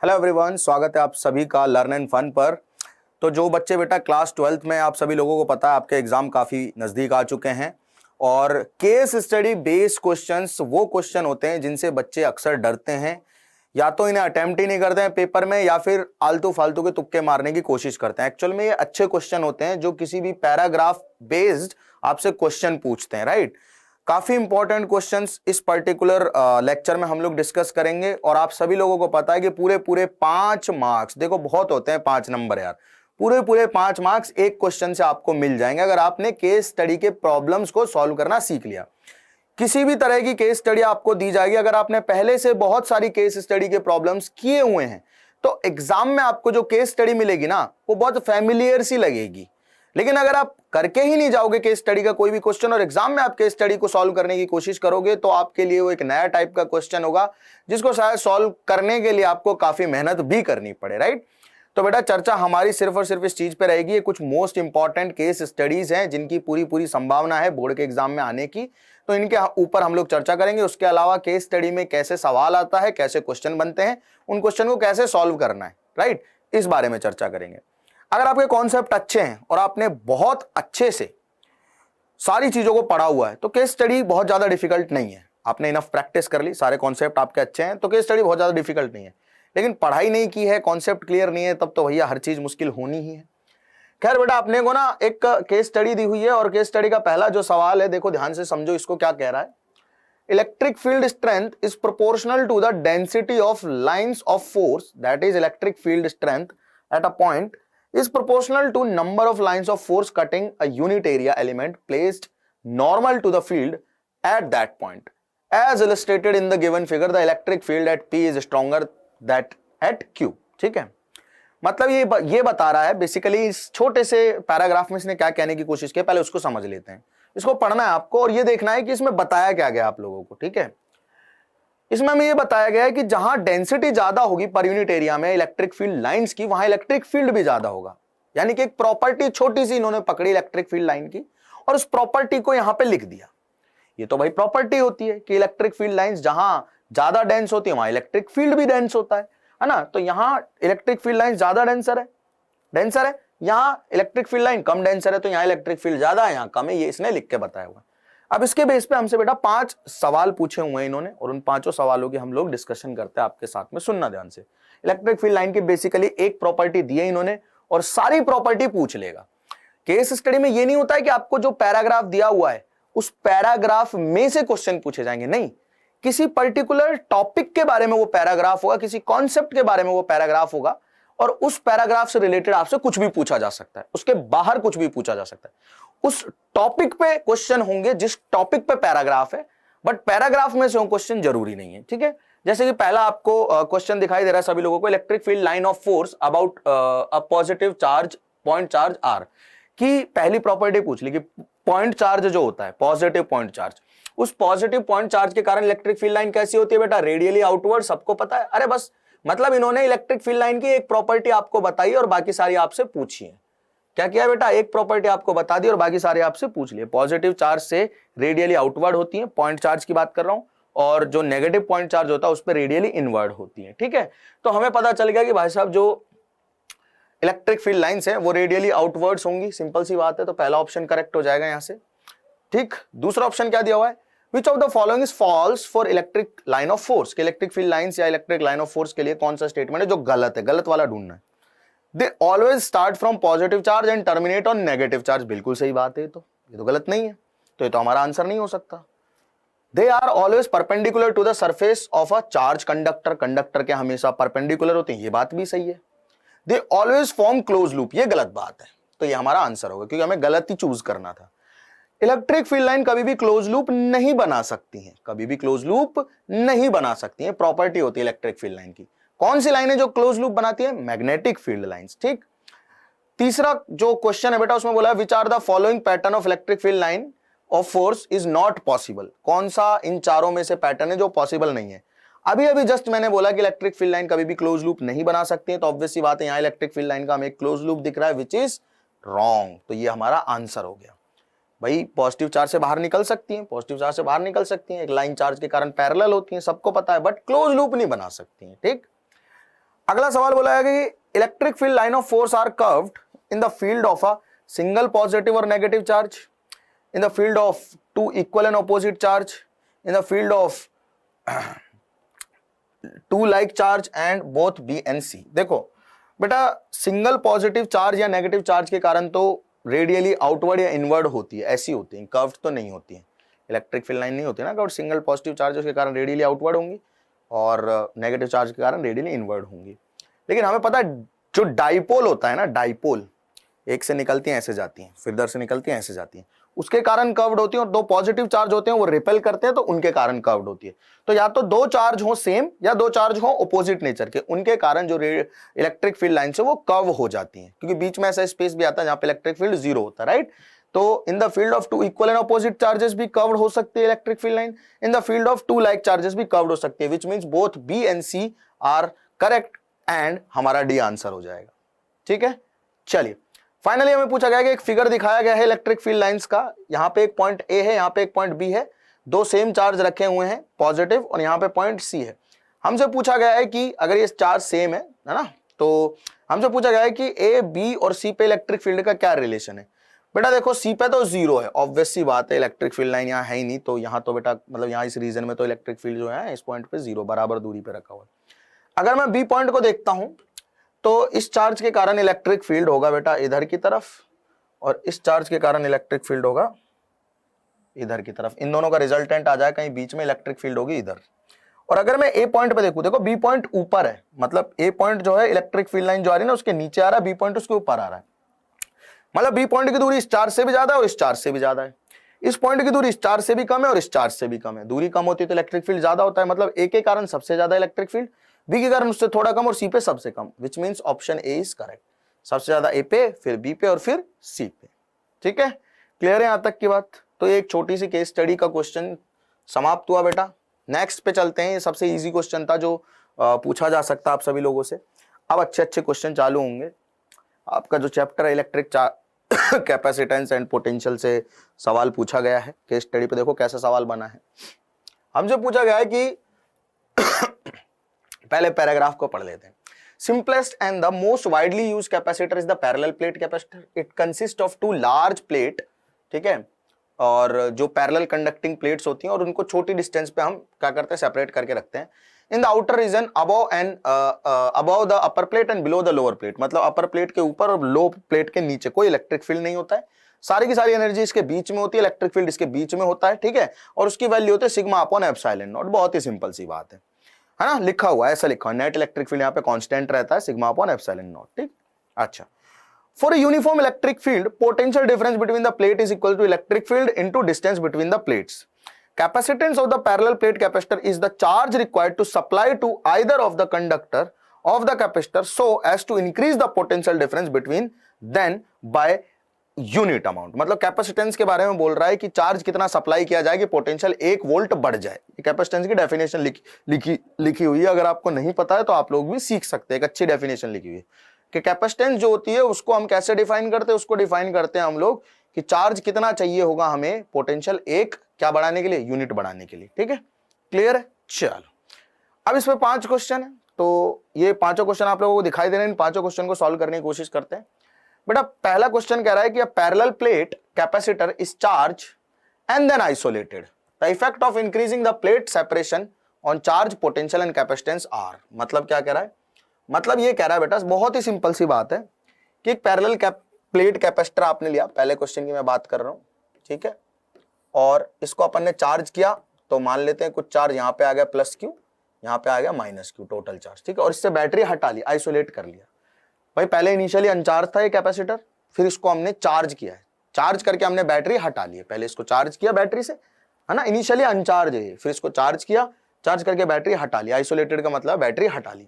Hello everyone, स्वागत है आप सभी का लर्न एंड फन पर। तो जो बच्चे बेटा क्लास 12th में, आप सभी लोगों को पता है आपके एग्जाम काफ़ी नज़दीक आ चुके हैं और केस स्टडी बेस्ड क्वेश्चंस वो क्वेश्चन होते हैं जिनसे बच्चे अक्सर डरते हैं, या तो इन्हें अटेम्प्ट ही नहीं करते हैं पेपर में या फिर आलतू फालतू के तुक्के मारने की कोशिश करते हैं। एक्चुअल में ये अच्छे क्वेश्चन होते हैं जो किसी भी पैराग्राफ बेस्ड आपसे क्वेश्चन पूछते हैं, राइट। काफी इंपॉर्टेंट क्वेश्चंस इस पर्टिकुलर लेक्चर में हम लोग डिस्कस करेंगे और आप सभी लोगों को पता है कि पूरे पूरे 5 मार्क्स, देखो बहुत होते हैं 5 नंबर यार, पूरे पूरे 5 मार्क्स एक क्वेश्चन से आपको मिल जाएंगे अगर आपने केस स्टडी के प्रॉब्लम्स को सॉल्व करना सीख लिया। किसी भी तरह की केस स्टडी आपको दी जाएगी, अगर आपने पहले से बहुत सारी केस स्टडी के प्रॉब्लम्स किए हुए हैं तो एग्जाम में आपको जो केस स्टडी मिलेगी ना वो बहुत फैमिलियर सी लगेगी। लेकिन अगर आप करके ही नहीं जाओगे केस स्टडी का कोई भी क्वेश्चन और एग्जाम में आप केस स्टडी को सॉल्व करने की कोशिश करोगे तो आपके लिए वो एक नया टाइप का क्वेश्चन होगा जिसको शायद सॉल्व करने के लिए आपको काफी मेहनत भी करनी पड़े, राइट। तो बेटा चर्चा हमारी सिर्फ और सिर्फ इस चीज पे रहेगी, ये कुछ मोस्ट इंपॉर्टेंट केस स्टडीज हैं जिनकी पूरी पूरी संभावना है बोर्ड के एग्जाम में आने की, तो इनके ऊपर हम लोग चर्चा करेंगे। उसके अलावा केस स्टडी में कैसे सवाल आता है, कैसे क्वेश्चन बनते हैं, उन क्वेश्चन को कैसे सॉल्व करना है, राइट, इस बारे में चर्चा करेंगे। अगर आपके कॉन्सेप्ट अच्छे हैं और आपने बहुत अच्छे से सारी चीजों को पढ़ा हुआ है तो केस स्टडी बहुत ज्यादा डिफिकल्ट नहीं है। आपने इनफ प्रैक्टिस कर ली, सारे कॉन्सेप्ट आपके अच्छे हैं तो केस स्टडी बहुत ज्यादा डिफिकल्ट नहीं है। लेकिन पढ़ाई नहीं की है, कॉन्सेप्ट क्लियर नहीं है, तब तो भैया हर चीज मुश्किल होनी ही है। खैर बेटा अपने को ना एक केस स्टडी दी हुई है और केस स्टडी का पहला जो सवाल है, देखो ध्यान से समझो इसको क्या कह रहा है। Electric field strength is proportional to the density of lines of force, that is electric field strength at a point is proportional to number of lines of force cutting a unit area element placed normal to the field at that point. As illustrated in the given figure, the electric field at P is stronger than at Q. ठीक है, मतलब ये बता रहा है basically. इस छोटे से पैराग्राफ में इसने क्या कहने की कोशिश की, पहले उसको समझ लेते हैं। इसको पढ़ना है आपको और ये देखना है कि इसमें बताया क्या गया आप लोगों को, ठीक है। इसमें हमें ये बताया गया है कि जहां डेंसिटी ज्यादा होगी पर यूनिट एरिया में इलेक्ट्रिक फील्ड लाइंस की, वहां इलेक्ट्रिक फील्ड भी ज्यादा होगा। यानी कि एक प्रॉपर्टी छोटी सी इन्होंने पकड़ी इलेक्ट्रिक फील्ड लाइन की और उस प्रॉपर्टी को यहां पे लिख दिया। ये तो भाई प्रॉपर्टी होती है कि इलेक्ट्रिक फील्ड लाइंस जहां ज्यादा डेंस होती है वहां इलेक्ट्रिक फील्ड भी डेंस होता है ना। तो यहां इलेक्ट्रिक फील्ड लाइन ज्यादा डेंसर है, यहां इलेक्ट्रिक फील्ड लाइन कम डेंसर है, तो यहां इलेक्ट्रिक फील्ड ज्यादा है, यहां कम है, ये इसने लिख के बताया हुआ। अब इसके बेस पे हमसे बेटा 5 सवाल पूछे हुए हैं इन्होंने और उन 5 सवालों की हम लोग डिस्कशन करते हैं आपके साथ में। सुनना ध्यान से। इलेक्ट्रिक फील्ड लाइन की बेसिकली एक प्रॉपर्टी दी है इन्होंने और सारी प्रॉपर्टी पूछ लेगा। केस स्टडी में ये नहीं होता है कि आपको जो पैराग्राफ दिया हुआ है उस पैराग्राफ में से क्वेश्चन पूछे जाएंगे, नहीं, किसी पर्टिकुलर टॉपिक के बारे में वो पैराग्राफ होगा, किसी कॉन्सेप्ट के बारे में वो पैराग्राफ होगा और उस पैराग्राफ से रिलेटेड आपसे कुछ भी पूछा जा सकता है, उसके बाहर कुछ भी पूछा जा सकता है। उस टॉपिक पे क्वेश्चन होंगे जिस टॉपिक पे पैराग्राफ है, बट पैराग्राफ में से वो क्वेश्चन जरूरी नहीं है, ठीक है। जैसे कि पहला आपको क्वेश्चन दिखाई दे रहा है सभी लोगों को, electric field line of force about a positive charge point charge are की पहली प्रॉपर्टी पूछ ली कि पॉइंट चार्ज जो होता है, पॉजिटिव पॉइंट चार्ज, उस पॉजिटिव पॉइंट चार्ज के कारण इलेक्ट्रिक फील्ड लाइन कैसी होती है बेटा, रेडियली आउटवर्ड, सबको पता है। अरे बस मतलब इन्होंने इलेक्ट्रिक फील्ड लाइन की एक प्रॉपर्टी आपको बताई और बाकी सारी आपसे पूछी है। क्या किया बेटा, एक प्रॉपर्टी आपको बता दी और बाकी सारे आपसे पूछ लिए। पॉजिटिव चार्ज से रेडियली आउटवर्ड होती है, पॉइंट चार्ज की बात कर रहा हूं, और जो नेगेटिव पॉइंट चार्ज होता है उस पर रेडियली इनवर्ड होती है, ठीक है। तो हमें पता चल गया कि भाई साहब जो इलेक्ट्रिक फील्ड लाइंस है वो रेडियली आउटवर्ड्स होंगी, सिंपल सी बात है। तो पहला ऑप्शन करेक्ट हो जाएगा यहां से, ठीक। दूसरा ऑप्शन क्या दिया हुआ है, which of the following is false for electric line of force, electric field lines या इलेक्ट्रिक लाइन ऑफ फोर्स के लिए कौन सा स्टेटमेंट है जो गलत है, गलत वाला ढूंढना है। They always start from positive charge and terminate on negative charge, बिल्कुल सही बात है। ये तो गलत नहीं है, तो ये तो हमारा आंसर नहीं हो सकता। They are always perpendicular to the surface of a charge conductor, conductor के हमेशा परपेंडिकुलर होते हैं, ये बात भी सही है। They always form closed loop, ये गलत बात है, तो ये हमारा आंसर होगा क्योंकि हमें गलत ही चूज करना था। इलेक्ट्रिक फील्ड लाइन कभी भी क्लोज लूप नहीं बना सकती है, कभी भी क्लोज लूप नहीं बना सकती है, प्रॉपर्टी होती है इलेक्ट्रिक फील्ड लाइन की। कौन सी लाइन है जो क्लोज लूप बनाती है, मैग्नेटिक फील्ड लाइंस, ठीक। तीसरा जो क्वेश्चन है बेटा उसमें बोला which are the following pattern of electric field line of force is not possible, कौन सा इन चारों में से पैटर्न है जो पॉसिबल नहीं है। अभी अभी जस्ट मैंने बोला कि इलेक्ट्रिक फील्ड लाइन कभी भी क्लोज लूप नहीं बना सकती है, तो ऑब्वियस सी बात है यहां इलेक्ट्रिक फील्ड लाइन का हमें क्लोज लूप दिख रहा है विच इज रॉन्ग, तो ये हमारा आंसर हो गया। भाई पॉजिटिव चार्ज से बाहर निकल सकती हैं, पॉजिटिव चार्ज से बाहर निकल सकती हैं, एक लाइन चार्ज के कारण पैरेलल होती हैं, सबको पता है, बट क्लोज लूप नहीं बना सकती हैं, ठीक। अगला सवाल बोला है कि electric field line of force are curved in the field of a single positive और negative charge, in the field of two equal and opposite charge, in the field of two like charge and both B and C. देखो बेटा, single positive charge या negative charge के कारण तो radially outward या inward होती है, ऐसी होती है, कर्व्ड तो नहीं होती है। इलेक्ट्रिक फील्ड लाइन नहीं होती ना, कर्व्ड सिंगल पॉजिटिव चार्ज के कारण रेडियली आउटवर्ड होंगी और नेगेटिव चार्ज के कारण रेडियली इनवर्ड होंगी। लेकिन हमें पता है जो डाइपोल होता है ना, डाइपोल, एक से निकलती हैं ऐसे जाती हैं, फिर इधर से निकलती हैं ऐसे जाती हैं, उसके कारण कर्व्ड होती है। और दो पॉजिटिव चार्ज होते हैं वो रिपेल करते हैं तो उनके कारण कर्व्ड होती है। तो या तो दो चार्ज हो सेम या दो चार्ज हो ऑपोजिट नेचर के, उनके कारण जो इलेक्ट्रिक फील्ड लाइन से वो कर्व हो जाती हैं, क्योंकि बीच में ऐसा स्पेस भी आता है जहां पे इलेक्ट्रिक फील्ड जीरो होता है, राइट। तो in the field of two equal and opposite charges भी कर्व्ड हो सकती है electric field line, in the field of two like charges भी कर्व्ड हो सकती है, which means both B and C are correct and हमारा डी आंसर हो जाएगा। ठीक है, चलिए फाइनली हमें पूछा गया कि एक फिगर दिखाया गया है इलेक्ट्रिक फील्ड लाइंस का। यहाँ पे एक पॉइंट ए है, यहाँ पे एक पॉइंट बी है, दो सेम चार्ज रखे हुए हैं पॉजिटिव, और यहाँ पे पॉइंट सी है। हमसे पूछा गया है कि अगर ये चार्ज सेम है ना, तो हमसे पूछा गया है कि ए बी और सी पे इलेक्ट्रिक फील्ड का क्या रिलेशन है। बेटा देखो, सी पे तो जीरो है, ऑब्वियस सी बात है, इलेक्ट्रिक फील्ड लाइन यहाँ है ही नहीं, तो यहाँ तो बेटा मतलब यहाँ इस रीजन में तो इलेक्ट्रिक फील्ड जो है इस पॉइंट पे जीरो बराबर दूरी पे रखा हुआ है। अगर मैं बी पॉइंट को देखता हूं तो इस चार्ज के कारण इलेक्ट्रिक फील्ड होगा बेटा इधर की तरफ, और इस चार्ज के कारण इलेक्ट्रिक फील्ड होगा इधर की तरफ। इन दोनों का रिजल्टेंट आ जाए कहीं बीच में, इलेक्ट्रिक फील्ड होगी इधर। और अगर मैं ए पॉइंट पे देखूं, देखो बी पॉइंट ऊपर है, मतलब ए पॉइंट जो है इलेक्ट्रिक फील्ड लाइन जो आ रही है ना उसके नीचे आ रहा है, बी पॉइंट उसके ऊपर आ रहा है। मतलब बी पॉइंट की दूरी इस चार्ज से भी ज्यादा है और इस चार्ज से भी ज्यादा है। इस पॉइंट की दूरी इस चार्ज से भी कम है और इस चार्ज से भी कम है। दूरी कम होती है तो इलेक्ट्रिक फील्ड ज्यादा होता है, मतलब ए के कारण सबसे ज्यादा इलेक्ट्रिक फील्ड, बी के कारण उससे थोड़ा कम और सी पे सबसे कम, which means option A is correct. सबसे ज्यादा ए पे, फिर बी पे और फिर सी पे। ठीक है, क्लियर है यहां तक की बात। तो ये एक छोटी सी केस स्टडी का क्वेश्चन समाप्त हुआ बेटा। नेक्स्ट पे चलते हैं, ये सबसे इजी क्वेश्चन था जो पूछा जा सकता आप सभी लोगों से। अब अच्छे अच्छे क्वेश्चन चालू होंगे। आपका जो चैप्टर है इलेक्ट्रिक कैपेसिटेंस एंड पोटेंशियल से सवाल पूछा गया है। केस स्टडी पे देखो कैसा सवाल बना है। हमसे पूछा गया है कि पहले पैराग्राफ को पढ़ लेते हैं। Simplest and the most widely used capacitor is the parallel plate capacitor. It consists of two large plate, ठीक है, और जो पैरेलल कंडक्टिंग प्लेट्स होती हैं और उनको छोटी डिस्टेंस पे हम क्या करते हैं, सेपरेट करके रखते हैं। In the outer region above the upper plate and below the lower plate, मतलब अपर प्लेट के ऊपर और लो प्लेट के नीचे कोई इलेक्ट्रिक फील्ड नहीं होता है। सारी की सारी एनर्जी इसके बीच में होती है, इलेक्ट्रिक फील्ड इसके बीच में होता है, ठीक है, और उसकी वैल्यू होती है सिग्मा अपॉन एप्सिलॉन नॉट। बहुत ही सिंपल सी बात है ना, लिखा हुआ है, ऐसा लिखा हुआ है, नेट इलेक्ट्रिक फील्ड यहाँ पे कांस्टेंट रहता है सिग्मा अपॉन एप्सिलॉन नॉट। ठीक, अच्छा। For uniform electric field potential difference between the plate is equal to electric field into distance between the plates. Capacitance of the parallel plate capacitor is the charge required to supply to either of the conductor of the capacitor so as to increase the potential difference between then by unit amount. मतलब capacitance के बारे में बोल रहा है कि charge कितना supply किया जाए कि पोटेंशियल 1 वोल्ट बढ़ जाए। कैपेसिटेंस की डेफिनेशन लिखी हुई है, अगर आपको नहीं पता है तो आप लोग भी सीख सकते हैं। एक अच्छी डेफिनेशन लिखी हुई है कि कैपेसिटेंस जो होती है उसको हम कैसे डिफाइन करते हैं, उसको डिफाइन करते हैं हम लोग कि चार्ज कितना चाहिए होगा हमें पोटेंशियल 1 क्या बढ़ाने के लिए, यूनिट बढ़ाने के लिए। ठीक है, क्लियर है। चलो अब इसमें 5 क्वेश्चन है, तो ये पांचों क्वेश्चन आप लोगों को दिखाई दे रहे हैं। इन पांचों क्वेश्चन को सॉल्व करने की कोशिश करते हैं। बेटा पहला क्वेश्चन कह रहा है कि parallel plate capacitor is charge and then isolated, the effect of increasing the plate separation on charge potential and capacitance are. मतलब क्या कह रहा है, मतलब ये कह रहा है बेटा बहुत ही सिंपल सी बात है कि एक पैरेलल प्लेट कैपेसिटर आपने लिया, पहले क्वेश्चन की मैं बात कर रहा हूं, ठीक है, और इसको अपन ने चार्ज किया, तो मान लेते हैं कुछ चार्ज यहां पे आ गया प्लस क्यू, यहां पे आ गया माइनस क्यू टोटल चार्ज, ठीक है, और इससे बैटरी हटा ली, आइसोलेट कर लिया। भाई पहले इनिशियली अनचार्ज था ये कैपेसिटर, फिर इसको हमने चार्ज किया है, चार्ज करके हमने बैटरी हटा ली है। पहले इसको चार्ज किया बैटरी से, है ना, इनिशियली अनचार्ज है, फिर इसको चार्ज किया, चार्ज करके बैटरी हटा ली। आइसोलेटेड का मतलब बैटरी हटा ली।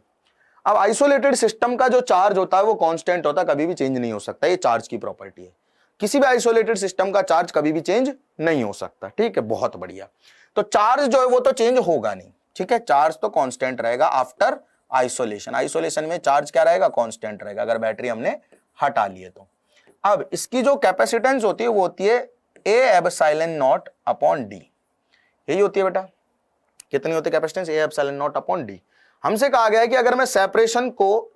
अब आइसोलेटेड सिस्टम का जो चार्ज होता है वो कांस्टेंट होता है, कभी भी चेंज नहीं हो सकता, ये चार्ज की प्रॉपर्टी है। किसी भी आइसोलेटेड सिस्टम का चार्ज कभी भी चेंज नहीं हो सकता, ठीक है, बहुत बढ़िया। तो चार्ज जो है वो तो चेंज होगा नहीं, ठीक है, चार्ज तो कांस्टेंट रहेगा आफ्टर आइसोलेशन। आइसोलेशन में चार्ज क्या रहेगा, कांस्टेंट रहेगा, अगर बैटरी हमने हटा ली है तो। अब इसकी जो कैपेसिटेंस होती है वो होती है A epsilon naught upon D, यही होती है बेटा। कितनी होती है capacitance, A epsilon naught upon D. हमसे कहा गया है कि अगर मैं सेपरेशन को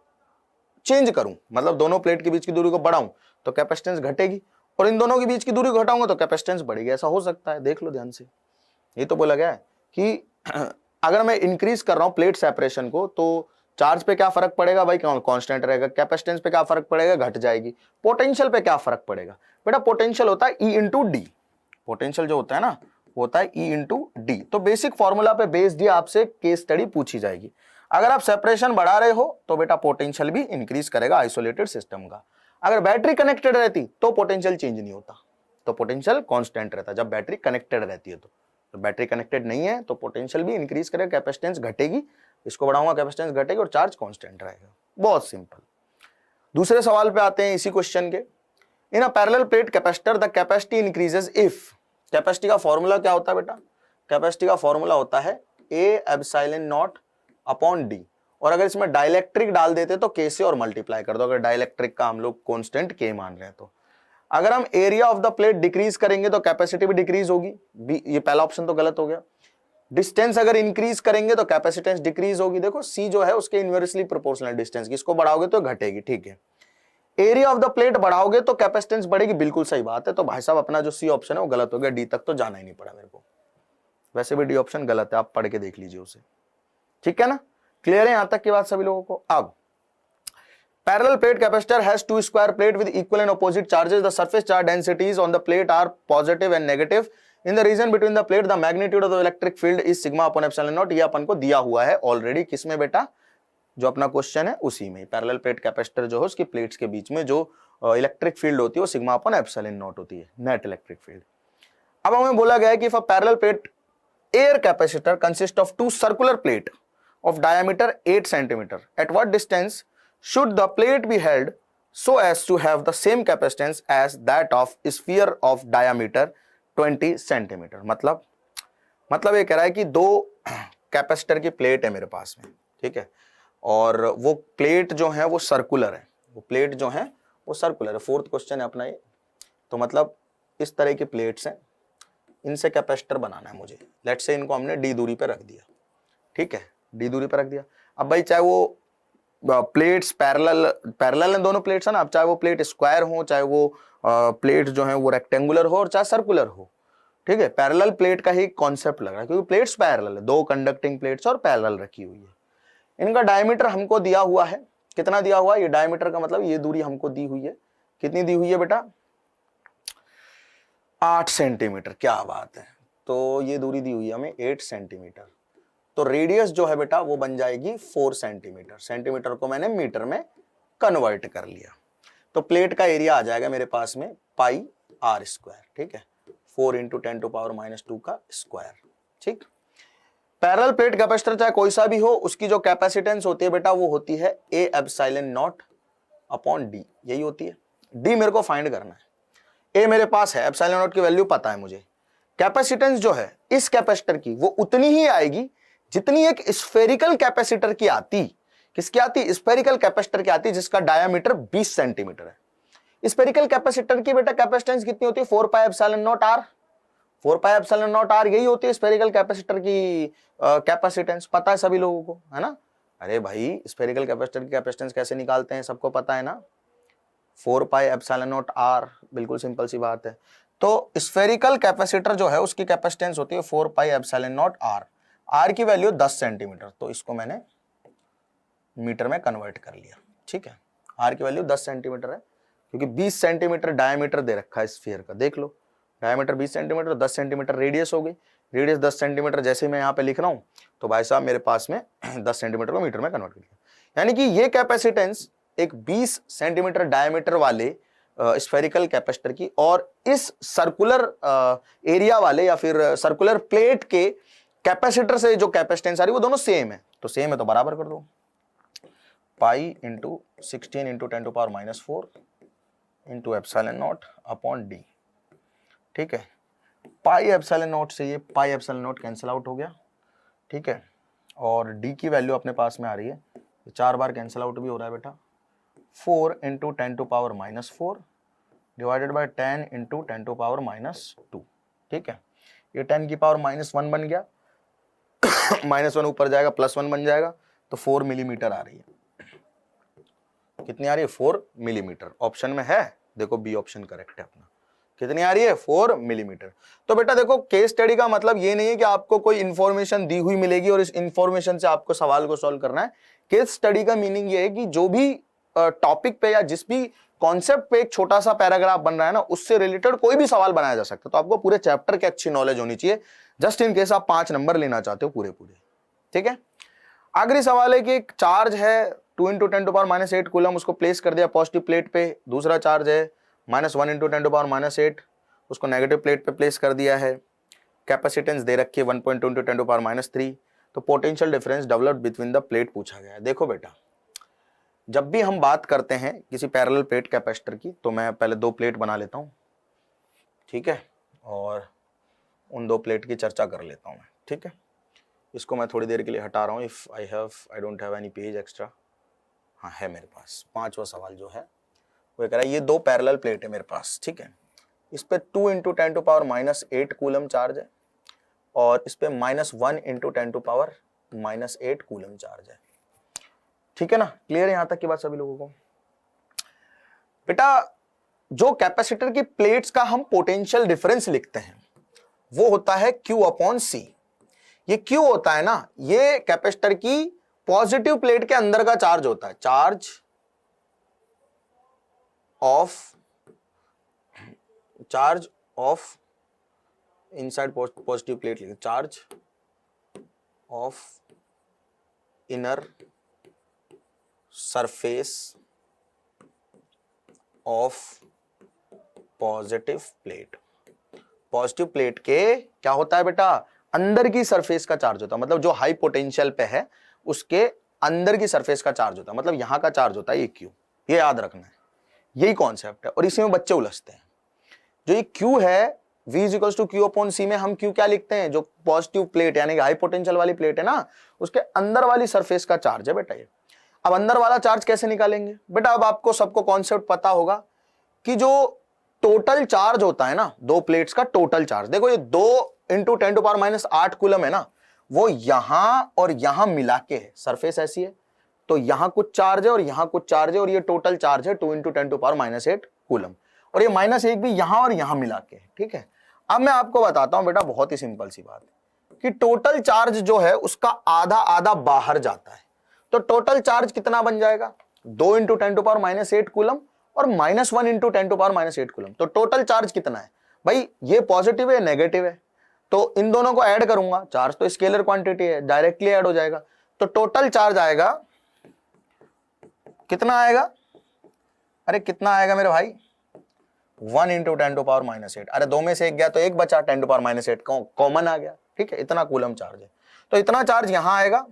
चेंज करूं, मतलब दोनों प्लेट के बीच की दूरी को बढ़ाऊं, तो कैपेसिटेंस घटेगी, और इन दोनों के बीच की दूरी को घटाऊंगा तो कैपेसिटेंस बढ़ेगी। ऐसा हो सकता है, देख लो ध्यान से। ये तो बोला गया है कि अगर मैं इंक्रीज कर रहा हूं प्लेट सेपरेशन को, तो चार्ज पे क्या फर्क पड़ेगा भाई, कांस्टेंट रहेगा। कैपेसिटेंस पे क्या फर्क पड़ेगा, घट जाएगी। पोटेंशियल पे क्या फर्क पड़ेगा बेटा, पोटेंशियल होता है E इंटू डी। पोटेंशियल जो होता है ना, वो होता है E इंटू डी। तो बेसिक फॉर्मूला पे बेस दिया, आपसे केस स्टडी पूछी जाएगी। अगर आप सेपरेशन बढ़ा रहे हो तो बेटा पोटेंशियल भी इंक्रीज करेगा आइसोलेटेड सिस्टम का। अगर बैटरी कनेक्टेड रहती तो पोटेंशियल चेंज नहीं होता, तो पोटेंशियल कांस्टेंट रहता जब बैटरी कनेक्टेड रहती है। तो बैटरी कनेक्टेड नहीं है तो पोटेंशियल भी इंक्रीज करेगा, कैपेसिटेंस घटेगी, इसको बढ़ाऊंगा कैपेसिटेंस घटेगी और चार्ज कांस्टेंट रहेगा। बहुत सिंपल। दूसरे सवाल पे आते हैं इसी क्वेश्चन के। In a parallel plate capacitor the capacity increases if. Capacity का फॉर्मूला क्या होता है बेटा, कैपेसिटी का फॉर्मूला होता है A epsilon naught upon D, और अगर इसमें डाइलेक्ट्रिक डाल देते तो K से और मल्टीप्लाई कर दो, अगर डाइलेक्ट्रिक का हम लोग कांस्टेंट K मान रहे हैं तो। अगर हम area of the plate decrease करेंगे तो कैपेसिटी भी डिक्रीज होगी, ये पहला ऑप्शन तो गलत हो गया। डिस्टेंस अगर इंक्रीज करेंगे तो कैपेसिटेंस डिक्रीज होगी। देखो C जो है उसके इनवर्सली प्रोपोर्शनल डिस्टेंस की, इसको बढ़ाओगे तो घटेगी, ठीक है। एरिया ऑफ द प्लेट बढ़ाओगे तो कैपेसिटेंस बढ़ेगी, बिल्कुल सही बात है। तो भाई साहब अपना जो सी ऑप्शन है वो गलत हो गया, डी तक तो जाना ही नहीं पड़ा मेरे को। वैसे भी डी ऑप्शन गलत है, आप पढ़ के देख लीजिए उसे, ठीक है ना। क्लियर है यहां तक की बात सभी लोगों को। अब parallel plate capacitor has two square plate with equal and opposite charges, the surface charge densities on the plate are positive and negative, in the region between the plate the magnitude of the electric field is sigma upon epsilon naught. ये अपन को दिया हुआ है already, किसमें बेटा, जो अपना क्वेश्चन है उसी में। पैरेलल प्लेट कैपेसिटर जो है उसकी प्लेट्स के बीच में जो इलेक्ट्रिक फील्ड होती है वो सिग्मा अपॉन एप्सिलॉन नॉट होती है, नेट इलेक्ट्रिक फील्ड। अब हमें बोला गया है कि for parallel plate air capacitor consist of two circular plate of diameter 8 centimeter. At what distance should the plate be held so as to have the same capacitance as that of sphere of diameter 20 centimeter? मतलब ये कह रहा है कि दो capacitor की plate है मेरे पास में, ठीक है, और वो प्लेट जो है वो सर्कुलर है, वो प्लेट जो है वो सर्कुलर है। फोर्थ क्वेश्चन है अपना ये। तो मतलब इस तरह की प्लेट्स हैं, इनसे कैपेसिटर बनाना है मुझे। लेट्स से इनको हमने डी दूरी पे रख दिया, ठीक है, डी दूरी पर रख दिया। अब भाई चाहे वो प्लेट्स पैरेलल है दोनों प्लेट्स है ना, अब चाहे वो प्लेट स्क्वायर हो, चाहे वो प्लेट जो है वो रेक्टेंगुलर हो और चाहे सर्कुलर हो, ठीक है। पैरेलल प्लेट का ही कॉन्सेप्ट लग रहा है क्योंकि प्लेट्स पैरेलल है, दो कंडक्टिंग प्लेट्स और पैरेलल रखी हुई है। इनका डायमीटर हमको दिया हुआ है, कितना दिया हुआ है, ये डायमीटर का मतलब ये दूरी हमको दी हुई है, कितनी दी हुई है बेटा, 8 सेंटीमीटर। क्या बात है, तो ये दूरी दी हुई है हमें 8 सेंटीमीटर। तो रेडियस जो है बेटा वो बन जाएगी 4 सेंटीमीटर। सेंटीमीटर को मैंने मीटर में कन्वर्ट कर लिया, तो प्लेट का एरिया आ जाएगा मेरे पास में पाई आर स्क्वायर, ठीक है, 4 इंटू 10 टू पावर -2 का स्क्वायर, ठीक। पैरेलल प्लेट कैपेसिटर चाहे कोई सा भी हो, उसकी जो कैपेसिटेंस होती है बेटा वो होती है A epsilon naught upon D, यही होती है। डी मेरे को फाइंड करना है, A मेरे पास है, एप्सिलॉन नॉट की वैल्यू पता है मुझे। कैपेसिटेंस जो है इस कैपेसिटर की वो उतनी ही आएगी जितनी एक स्फेरिकल कैपेसिटर की आती। किसकी आती, स्फेरिकल कैपेसिटर की आती, जिसका डायमीटर 20 सेंटीमीटर है। स्फेरिकल कैपेसिटर की बेटा कैपेसिटेंस कितनी होती है, 4 pi epsilon naught R. 4 pi epsilon naught R यही होती है स्फेरिकल कैपेसिटर की कैपेसिटेंस, पता है सभी लोगों को, है ना। अरे भाई स्फेरिकल कैपेसिटर की कैपेसिटेंस कैसे निकालते हैं, सबको पता है ना, 4 पाई एप्सिलॉन नॉट आर, बिल्कुल सिंपल सी बात है। तो स्फेरिकल कैपेसिटर जो है उसकी कैपेसिटेंस होती है 4 pi epsilon naught R. R की वैल्यू 10 सेंटीमीटर, तो इसको मैंने मीटर में कन्वर्ट कर लिया, ठीक है। आर की वैल्यू 10 सेंटीमीटर है क्योंकि 20 सेंटीमीटर डायमीटर दे रखा है स्फीयर का, देख लो डायमीटर 20 सेंटीमीटर, 10 सेंटीमीटर रेडियस हो गई। रेडियस 10 सेंटीमीटर जैसे मैं यहाँ पे लिख रहा हूँ, तो भाई साहब मेरे पास में 10 सेंटीमीटर को मीटर में कन्वर्ट कर लिया। यानी कि ये कैपेसिटेंस एक 20 सेंटीमीटर डायमीटर वाले स्फेरिकल कैपेसिटर की और इस सर्कुलर एरिया वाले या फिर सर्कुलर प्लेट के कैपेसिटर से जो कैपेसिटेंस आ रही है वो दोनों सेम है, तो सेम है तो बराबर कर दो, pi into 16 into 10 to power -4 into epsilon naught upon D, ठीक है। पाई एप्सिलॉन नॉट से ये pi epsilon naught cancel out हो गया, ठीक है, और डी की वैल्यू अपने पास में आ रही है, 4 बार कैंसिल आउट भी हो रहा है बेटा, 4 into 10 to power -4 divided by 10 into 10 to power -2, ठीक है। ये 10 की पावर -1 बन गया, -1 ऊपर जाएगा +1 बन जाएगा, तो 4 मिलीमीटर आ रही है। कितनी आ रही है? 4 मिलीमीटर। ऑप्शन में है, देखो बी ऑप्शन करेक्ट है अपना। कितनी आ रही है? 4 मिलीमीटर। तो बेटा देखो, केस स्टडी का मतलब ये नहीं है कि आपको कोई इंफॉर्मेशन दी हुई मिलेगी और इस इंफॉर्मेशन से आपको सवाल को सॉल्व करना है। केस स्टडी का मीनिंग ये है कि जो भी टॉपिक पे या जिस भी कॉन्सेप्ट पे एक छोटा सा पैराग्राफ बन रहा है ना, उससे रिलेटेड कोई भी सवाल बनाया जा सकता है। तो आपको पूरे चैप्टर की अच्छी नॉलेज होनी चाहिए, जस्ट इन केस आप 5 नंबर लेना चाहते हो पूरे पूरे। ठीक है, आखिरी सवाल है कि एक चार्ज है 2 × 10⁻⁸ कूलम, उसको प्लेस कर दिया पॉजिटिव प्लेट पे। दूसरा चार्ज है -1 × 10⁻⁸, उसको नेगेटिव प्लेट पे प्लेस कर दिया है। कैपेसिटेंस दे रखी है 1.2 × 10⁻3। तो potential difference developed between the plate पूछा गया है। देखो बेटा, जब भी हम बात करते हैं किसी पैरेलल प्लेट कैपेसिटर की, तो मैं पहले 2 प्लेट बना लेता हूं, ठीक है, और उन 2 प्लेट की चर्चा कर लेता हूं मैं। ठीक है, इसको मैं थोड़ी देर के लिए हटा रहा हूं। If I don't have any page extra. हाँ है मेरे पास। 5वां सवाल जो है वो कह रहा है ये 2 पैरेलल प्लेट है मेरे पास। ठीक है, इस पे 2 × 10⁻8 कूलम चार्ज है और इस पे -1 × 10⁻8 कूलम चार्ज है। ठीक है ना, क्लियर है यहां तक की बात सभी लोगों को? बेटा जो कैपेसिटर की प्लेट्स का हम पोटेंशियल डिफरेंस लिखते हैं वो होता है Q/C। ये Q होता है ना, ये कैपेसिटर की पॉजिटिव प्लेट के अंदर का चार्ज होता है। Charge of inside positive plate लिखे, charge of inner surface of positive plate. Positive plate के क्या होता है बेटा? अंदर की सरफेस का चार्ज होता है, मतलब जो हाई पोटेंशियल पे है उसके अंदर की सरफेस का चार्ज होता है, मतलब यहां का चार्ज होता है ये Q। ये याद रखना है, यही कॉन्सेप्ट है और इसी में बच्चे उलझते हैं। जो ये Q है V = Q/C में हम Q क्या लिखते हैं? जो पॉजिटिव प्लेट यानी कि हाई पोटेंशियल वाली प्लेट है ना, उसके अंदर वाली सरफेस का चार्ज है बेटा ये। अब अंदर वाला चार्ज कैसे निकालेंगे बेटा? अब आपको सबको कॉन्सेप्ट पता होगा कि जो टोटल चार्ज होता है ना 2 प्लेट्स का टोटल चार्ज, देखो ये 2 × 10⁻8 कूलम है ना, वो यहां और यहां मिला के है। सरफेस ऐसी है तो यहां कुछ चार्ज है और यहां कुछ चार्ज है और ये टोटल चार्ज है 2 × 10⁻8 कूलम, और ये -1 भी यहां और यहां मिला के है। ठीक है, अब मैं आपको बताता हूं बेटा, बहुत ही सिंपल सी बात है कि टोटल चार्ज जो है उसका आधा आधा बाहर जाता है। तो टोटल चार्ज कितना बन जाएगा? 2 × 10⁻8 कूलम और -1 × 10⁻8 कूलम। तो टोटल चार्ज कितना है भाई? ये पॉजिटिव है नेगेटिव है, तो इन दोनों को ऐड करूंगा, चार्ज तो स्केलर क्वांटिटी है, डायरेक्टली ऐड हो जाएगा। तो टोटल चार्ज आएगा, कितना आएगा? अरे कितना आएगा मेरे भाई? 1 × 10⁻8। अरे 2 में से 1 गया तो 1 बचा, 10⁻8 कॉमन आ गया। ठीक है, इतना कूलम चार्ज है। तो इतना चार्ज यहां आएगा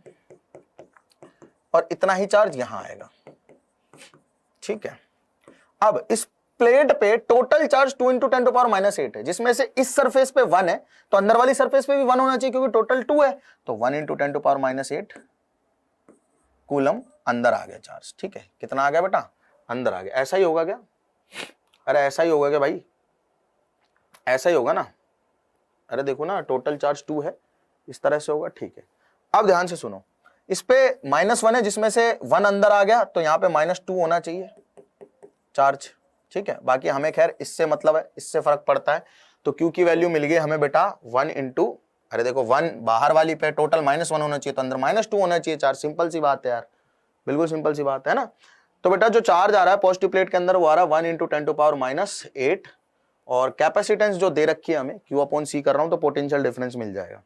और इतना ही चार्ज यहां आएगा। ठीक है, अब इस प्लेट पे टोटल चार्ज 2 × 10⁻8 है, जिसमें से इस सरफेस पे 1 है तो अंदर वाली सरफेस पे भी 1 होना चाहिए क्योंकि टोटल 2 है। तो 1 × 10⁻8 कूलम अंदर आ गया चार्ज। ठीक है, कितना आ गया बेटा? अंदर आ गया। ऐसा ही होगा क्या? अरे ऐसा ही होगा क्या भाई? ऐसा ही होगा ना? अरे देखो ना, टोटल चार्ज 2 है, इस तरह से होगा। ठीक है, अब ध्यान से सुनो, इस पे -1 है जिसमें से 1 अंदर आ गया, तो यहां पे -2 होना चाहिए चार्ज। ठीक है, बाकी हमें खैर इससे मतलब है, इससे फर्क पड़ता है। तो Q की वैल्यू मिल गई हमें बेटा 1 × अरे देखो 1 बाहर वाली पे टोटल -1 होना चाहिए तो अंदर -2 होना चाहिए चार्ज। सिंपल सी बात है यार, बिल्कुल सिंपल सी बात है ना। तो बेटा जो चार्ज आ रहा है पॉजिटिव प्लेट के अंदर वो आ रहा है 1 × 10⁻8 और कैपेसिटेंस जो दे रखी है हमें Q/C कर रहा हूं तो पोटेंशियल डिफरेंस मिल जाएगा।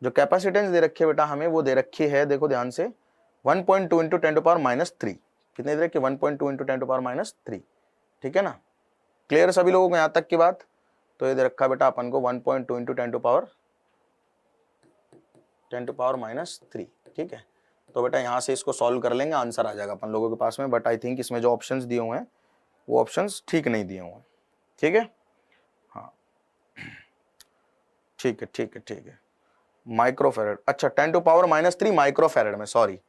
जो कैपेसिटेंस दे रखी है बेटा हमें, वो दे रखी है, देखो ध्यान से, 1.2 × 10⁻3। कितने दे रखी? 1.2 × 10⁻3। ठीक है ना, क्लियर सभी लोगों को यहां तक की बात? तो ये दे रखा बेटा अपन को 1.2 × 10⁻3। ठीक है, तो बेटा यहां से इसको सॉल्व कर लेंगे, आंसर आ जाएगा अपन लोगों के पास में। बट आई थिंक इसमें जो ऑप्शंस दिए हुए हैं वो ऑप्शंस ठीक नहीं दिए हुए हैं। ठीक है, हाँ ठीक है ठीक है ठीक है। माइक्रोफेरेड, अच्छा 10⁻³ माइक्रोफेरेड में, सॉरी,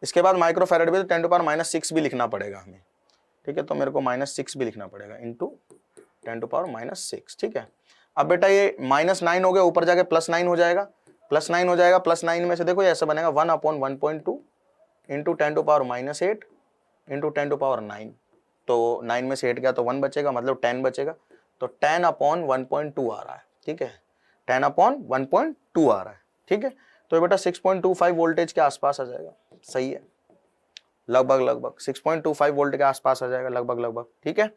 इसके बाद माइक्रोफेरेड भी तो 10⁻6 भी लिखना पड़ेगा हमें। ठीक है, तो मेरे को -6 भी लिखना पड़ेगा इंटू 10⁻6। ठीक है, अब बेटा ये -9 हो गया, ऊपर जाके +9 हो जाएगा, +9 हो जाएगा। +9 में से देखो ये ऐसा बनेगा 1/1.2 इंटू 10⁻⁻8 इंटू 10⁻9, तो 9 में से 8 गया तो 1 बचेगा, मतलब 10 बचेगा, तो 10/1.2 आ रहा है, ठीक है, 10/1.2 आ रहा है, ठीक है। तो बेटा 6.25 वोल्टेज के आसपास आ जाएगा, सही है, लगभग 6.25 वोल्ट के आसपास आ जाएगा, लगभग, ठीक है।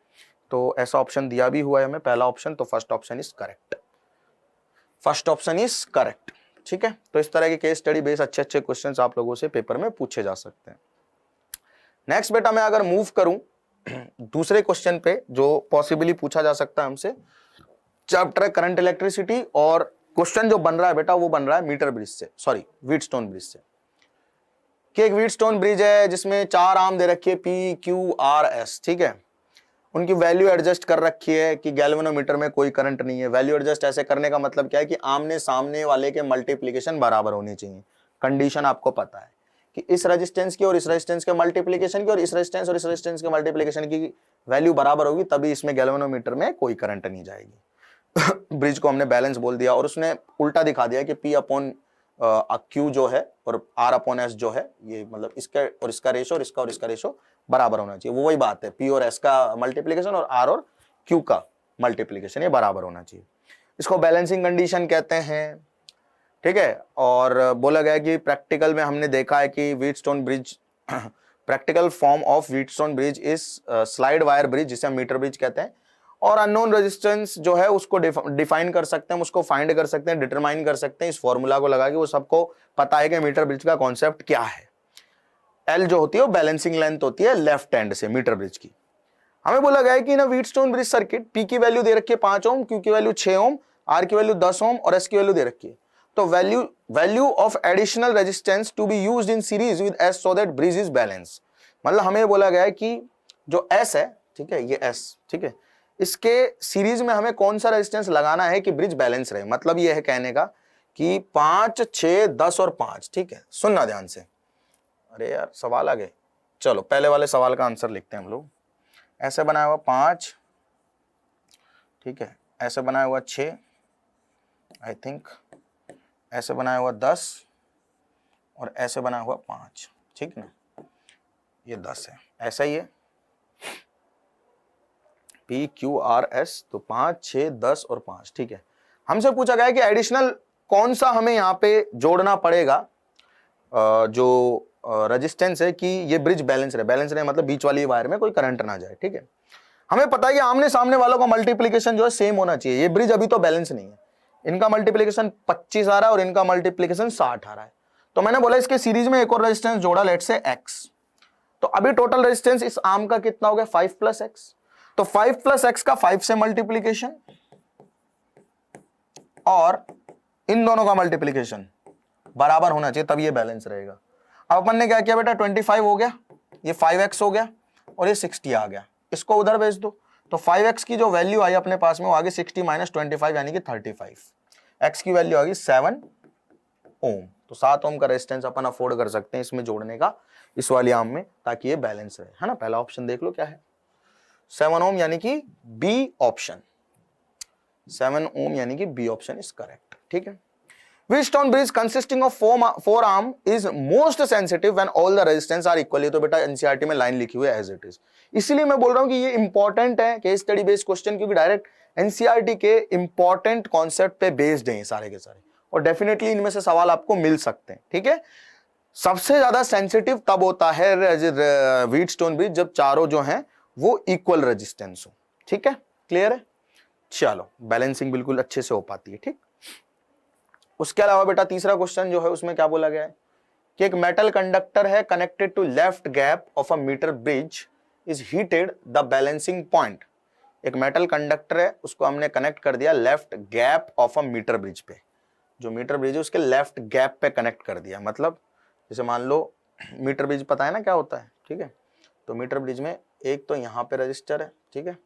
तो ऐसा ऑप्शन दिया भी हुआ है हमें, पहला ऑप्शन, तो first option is correct, first option is correct, ठीक है। तो इस तरह के केस स्टडी बेस अच्छे क्वेश्चंस आप लोगों से पेपर में पूछे जा सकते हैं। नेक्स्ट बेटा मैं अगर मूव करूं दूसरे क्वेश्चन पे जो पॉसिबली पूछा जा सकता है हमसे, चैप्टर करंट इलेक्ट्रिसिटी, और क्वेश्चन जो बन रहा है बेटा वो बन रहा है मीटर ब्रिज से, सॉरी व्हीटस्टोन ब्रिज से, कि एक व्हीटस्टोन ब्रिज है जिसमें 4 आर्म दे रखी है PQRS, ठीक है। उनकी वैल्यू एडजस्ट कर रखी है कि गैल्वेनोमीटर में कोई करंट नहीं है। वैल्यू एडजस्ट ऐसे करने का मतलब क्या है कि आमने सामने वाले के मल्टीप्लिकेशन बराबर होनी चाहिए। कंडीशन आपको पता है कि इस रेजिस्टेंस की और इस रेजिस्टेंस के मल्टीप्लिकेशन की और इस रेजिस्टेंस के मल्टीप्लिकेशन की वैल्यू बराबर होगी, तभी इसमें गैल्वेनोमीटर में कोई करंट नहीं जाएगी। ब्रिज को हमने बैलेंस बोल दिया और उसने उल्टा दिखा दिया कि P/Q जो है और R/S जो है, ये मतलब इसका और इसका रेशो और इसका रेशो बराबर होना चाहिए। वो वही बात है, P और S का मल्टीप्लिकेशन और R और Q का मल्टीप्लिकेशन ये बराबर होना चाहिए। इसको बैलेंसिंग कंडीशन कहते हैं, ठीक है। और बोला गया कि प्रैक्टिकल में हमने देखा है कि Wheatstone bridge, practical form of Wheatstone bridge is slide wire bridge, जिसे हम मीटर ब्रिज कहते हैं। और अननोन रेजिस्टेंस जो है उसको डिफाइन कर सकते हैं, उसको फाइंड कर सकते हैं, डिटरमाइन कर सकते हैं इस फॉर्मूला को लगा के। वो सबको पता है कि मीटर ब्रिज का कॉन्सेप्ट क्या है। एल जो होती है वो बैलेंसिंग लेंथ होती है लेफ्ट हैंड से मीटर ब्रिज की। हमें बोला गया है कि ना व्हीटस्टोन ब्रिज सर्किट, पी की वैल्यू दे रखी है 5 ओम, क्यू की वैल्यू 6 ओम, आर की वैल्यू 10 ओम और एस की वैल्यू दे रखी है। तो value of additional resistance to be used in series with S so that bridge is balance. मतलब हमें बोला गया है कि जो एस है, ठीक है, ये एस, ठीक है, इसके सीरीज में हमें कौन सा रेजिस्टेंस लगाना है कि ब्रिज बैलेंस रहे। मतलब ये है कहने का कि 5, 6, 10 और 5, ठीक है। सुनना ध्यान से, अरे यार सवाल आ गए। चलो पहले वाले सवाल का आंसर लिखते हैं हम लोग। ऐसे बनाया हुआ 5, ठीक है, ऐसे बनाया हुआ 6, आई थिंक ऐसे बनाया हुआ 10 और ऐसे बनाया हुआ 5, ठीक ना, ये 10 है, ऐसा ही है PQRS। तो 5, 6, 10 और 5, ठीक है। हमसे पूछा गया है कि एडिशनल कौन सा हमें यहाँ पे जोड़ना पड़ेगा जो रेजिस्टेंस है कि ये ब्रिज बैलेंस रहे मतलब बीच वाली वायर में कोई करंट ना जाए, ठीक है। हमें पता है कि आमने सामने वालों का मल्टीप्लिकेशन जो है सेम होना चाहिए। ये ब्रिज अभी तो बैलेंस नहीं है, इनका मल्टीप्लिकेशन 25 आ रहा है और इनका मल्टीप्लिकेशन 60 आ रहा है। तो मैंने बोला इसके सीरीज में एक और रेजिस्टेंस जोड़ा, लेट से X। तो अभी टोटल रेजिस्टेंस इस आर्म का कितना हो गया, 5 + X। तो 5 + X का 5 से मल्टीप्लिकेशन और इन दोनों का मल्टीप्लिकेशन बराबर होना चाहिए, तब ये बैलेंस रहेगा। अब अपन ने क्या किया बेटा, 25 हो गया, ये 5x हो गया और ये 60 आ गया, इसको उधर भेज दो। तो 5x की जो वैल्यू आई अपने पास में वो आ गई 60 - 25 यानी कि 35। x की वैल्यू आ गई 7 ओम। तो 7 ओम का रेजिस्टेंस अपन अफोर्ड कर सकते हैं इसमें जोड़ने का, इस वाली आर्म में, ताकि ये बैलेंस रहे, है ना। पहला ऑप्शन देख लो क्या है, 7 ओम यानी कि बी ऑप्शन, 7 ओम यानी कि बी ऑप्शन इज करेक्ट, ठीक है। Wheatstone bridge consisting of four arm is most sensitive when all the resistance are equally। तो बेटा एनसीईआरटी में लाइन लिखी हुई है एज इट इज। इसीलिए मैं बोल रहा हूं कि ये इंपॉर्टेंट है केस स्टडी बेस्ड क्वेश्चन, क्योंकि डायरेक्ट एनसीईआरटी के इंपॉर्टेंट कॉन्सेप्ट पे बेस्ड हैं सारे के सारे, और डेफिनेटली इनमें से सवाल आपको मिल सकते हैं, ठीक है। सबसे ज्यादा सेंसिटिव तब होता है व्हीटस्टोन ब्रिज जब चारों जो हैं वो इक्वल रेजिस्टेंस हो, ठीक है, क्लियर है। चलो बैलेंसिंग बिल्कुल अच्छे से हो पाती है, ठीक। उसके अलावा बेटा तीसरा क्वेश्चन जो है उसमें क्या बोला गया है कि एक मेटल कंडक्टर है connected to left gap of a metre bridge is heated the balancing point. एक मेटल कंडक्टर है, उसको हमने कनेक्ट कर दिया left gap of a metre bridge पे, जो मीटर ब्रिज है उसके लेफ्ट गैप पे कनेक्ट कर दिया। मतलब जैसे मान लो मीटर ब्रिज पता है ना क्या होता है, ठीक है। तो मीटर ब्रिज में एक तो यहाँ पे रजिस्टर है, ठीक है,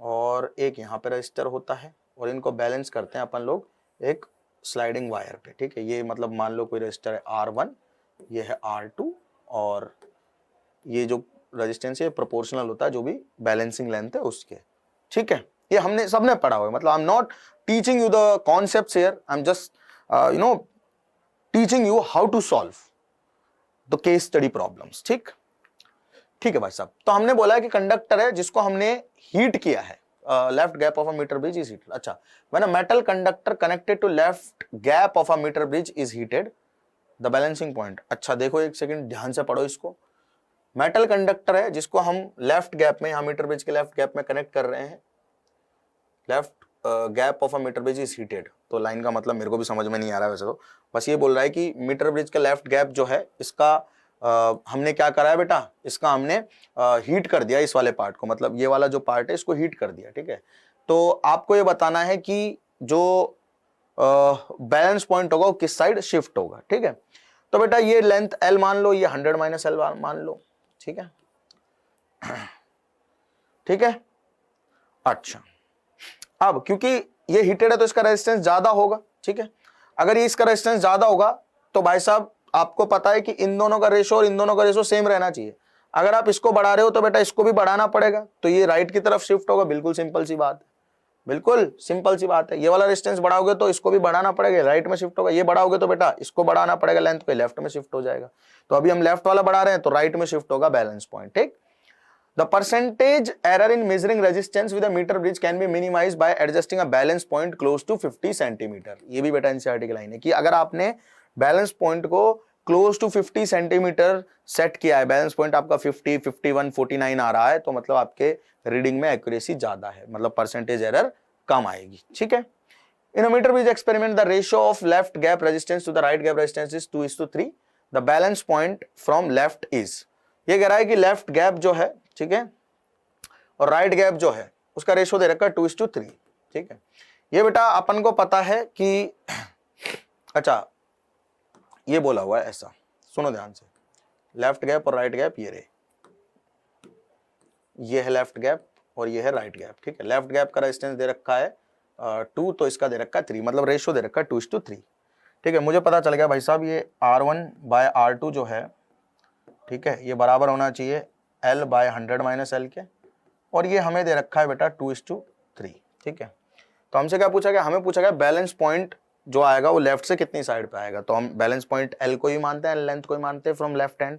और एक यहाँ पे रजिस्टर होता है, और इनको बैलेंस करते हैं अपन लोग एक स्लाइडिंग वायर पे, ठीक है। ये मतलब मान लो कोई रजिस्टर है R1, ये है R2, और ये जो रेजिस्टेंस है प्रोपोर्शनल होता है जो भी बैलेंसिंग लेंथ है उसके, ठीक है। ये हमने सबने पढ़ा हुआ है, मतलब I am not teaching you the concepts here, I am just teaching you how to solve. तो केस स्टडी प्रॉब्लम्स। ठीक ठीक है भाई साहब। तो हमने बोला है कि कंडक्टर है जिसको हमने हीट किया है, left gap of a metre bridge is heated. अच्छा, when a metal conductor connected to left gap of a metre bridge is heated, the balancing point. अच्छा देखो एक सेकंड ध्यान से पढ़ो इसको। मेटल कंडक्टर है जिसको हम लेफ्ट गैप में, यहां मीटर ब्रिज के लेफ्ट गैप में कनेक्ट कर रहे हैं, left gap of a metre bridge is heated. तो लाइन का मतलब मेरे को भी समझ में नहीं आ रहा है वैसे, तो बस ये बोल रहा है कि मीटर ब्रिज का लेफ्ट गैप जो है इसका हमने क्या करा है बेटा, इसका हमने हीट कर दिया इस वाले पार्ट को, मतलब ये वाला जो पार्ट है इसको हीट कर दिया। ठीक है, तो आपको ये बताना है कि जो बैलेंस पॉइंट होगा वो किस साइड शिफ्ट होगा। ठीक है, तो बेटा ये लेंथ L मान लो, ये 100 माइनस L मान लो। ठीक है, ठीक है। अच्छा, अब क्योंकि ये हीटेड है तो इसका रेजिस्टेंस ज्यादा होगा। ठीक है, अगर ये इसका रेजिस्टेंस ज्यादा होगा तो भाई साहब आपको पता है कि इन दोनों का रेशो और इन दोनों का रेशो सेम रहना चाहिए। अगर आप इसको बढ़ा रहे हो तो बेटा इसको भी बढ़ाना पड़ेगा, तो ये राइट की तरफ शिफ्ट होगा। बिल्कुल सिंपल सी बात है, बिल्कुल सिंपल सी बात है। ये वाला रेजिस्टेंस बढ़ाओगे तो इसको भी बढ़ाना पड़ेगा, राइट में शिफ्ट होगा। ये बढ़ाओगे तो बेटा इसको बढ़ाना पड़ेगा, लेंथ को लेफ्ट में शिफ्ट हो जाएगा। तो अभी हम लेफ्ट वाला बढ़ा रहे हैं तो राइट में शिफ्ट होगा बैलेंस पॉइंट। ठीक, the percentage error in measuring resistance with a meter bridge can be minimized by adjusting a balance point close to 50 centimetre. ये भी बेटा एनसीईआरटी की लाइन है कि अगर आपने बैलेंस पॉइंट को क्लोज टू 50 सेंटीमीटर सेट किया है, बैलेंस पॉइंट आपका 50, 51, 49 आ रहा है, तो मतलब आपके रीडिंग में एक्यूरेसी ज्यादा है, मतलब परसेंटेज एरर कम आएगी। ठीक है, in a metre bridge experiment the ratio of left gap resistance to the right gap resistance is 2:3। The balance point from left is, ये कह रहा है कि लेफ्ट गैप जो है, ठीक है, और राइट गैप जो है उसका रेशो दे रखा है 2:3। ठीक है, ये बेटा अपन को पता है कि अच्छा ये बोला हुआ है ऐसा, सुनो ध्यान से, लेफ्ट गैप और राइट गैप ये रहे, ये है लेफ्ट गैप और ये है राइट गैप। ठीक है, लेफ्ट गैप का रेजिस्टेंस दे रखा है 2, तो इसका दे रखा है 3, मतलब रेशो दे रखा है 2:3। ठीक है, मुझे पता चल गया भाई साहब ये R1/R2 जो है, ठीक है, ये बराबर होना चाहिए L/100 माइनस L के, और ये हमें दे रखा है बेटा 2:3। ठीक है, तो हमसे क्या पूछा गया, हमें पूछा गया बैलेंस पॉइंट जो आएगा वो लेफ्ट से कितनी साइड पे आएगा। तो हम बैलेंस पॉइंट L को ही मानते हैं, लेंथ को ही मानते हैं फ्रॉम लेफ्ट हैंड।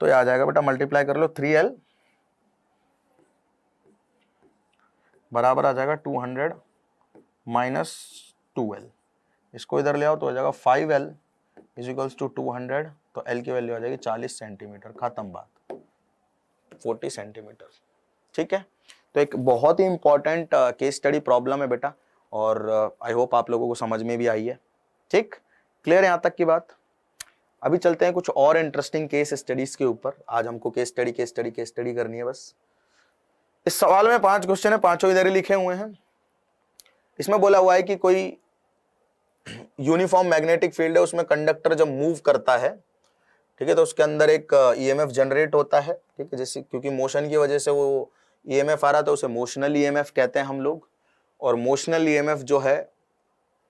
तो ये आ जाएगा बेटा, मल्टीप्लाई कर लो 3L बराबर आ जाएगा 200 माइनस 2L। इसको इधर ले आओ तो हो जाएगा 5L इज इक्वल्स टू 200, तो L की वैल्यू आ जाएगी 40 सेंटीमीटर, खत्म बात, 40 सेंटीमीटर। ठीक है, तो एक बहुत ही इंपॉर्टेंट केस स्टडी प्रॉब्लम है बेटा, और आई होप आप लोगों को समझ में भी आई है। ठीक, क्लियर है यहाँ तक की बात। अभी चलते हैं कुछ और इंटरेस्टिंग केस स्टडीज के ऊपर। आज हमको केस स्टडी करनी है बस। इस सवाल में 5 क्वेश्चन है, पांचों इधर ही लिखे हुए हैं। इसमें बोला हुआ है कि कोई यूनिफॉर्म मैग्नेटिक फील्ड है, उसमें कंडक्टर जब मूव करता है, ठीक है, तो उसके अंदर एक ईएमएफ जनरेट होता है। ठीक है, जैसे क्योंकि मोशन की वजह से वो ईएमएफ आ रहा था, उसे मोशनल ईएमएफ कहते हैं हम लोग। और मोशनल ईएमएफ जो है,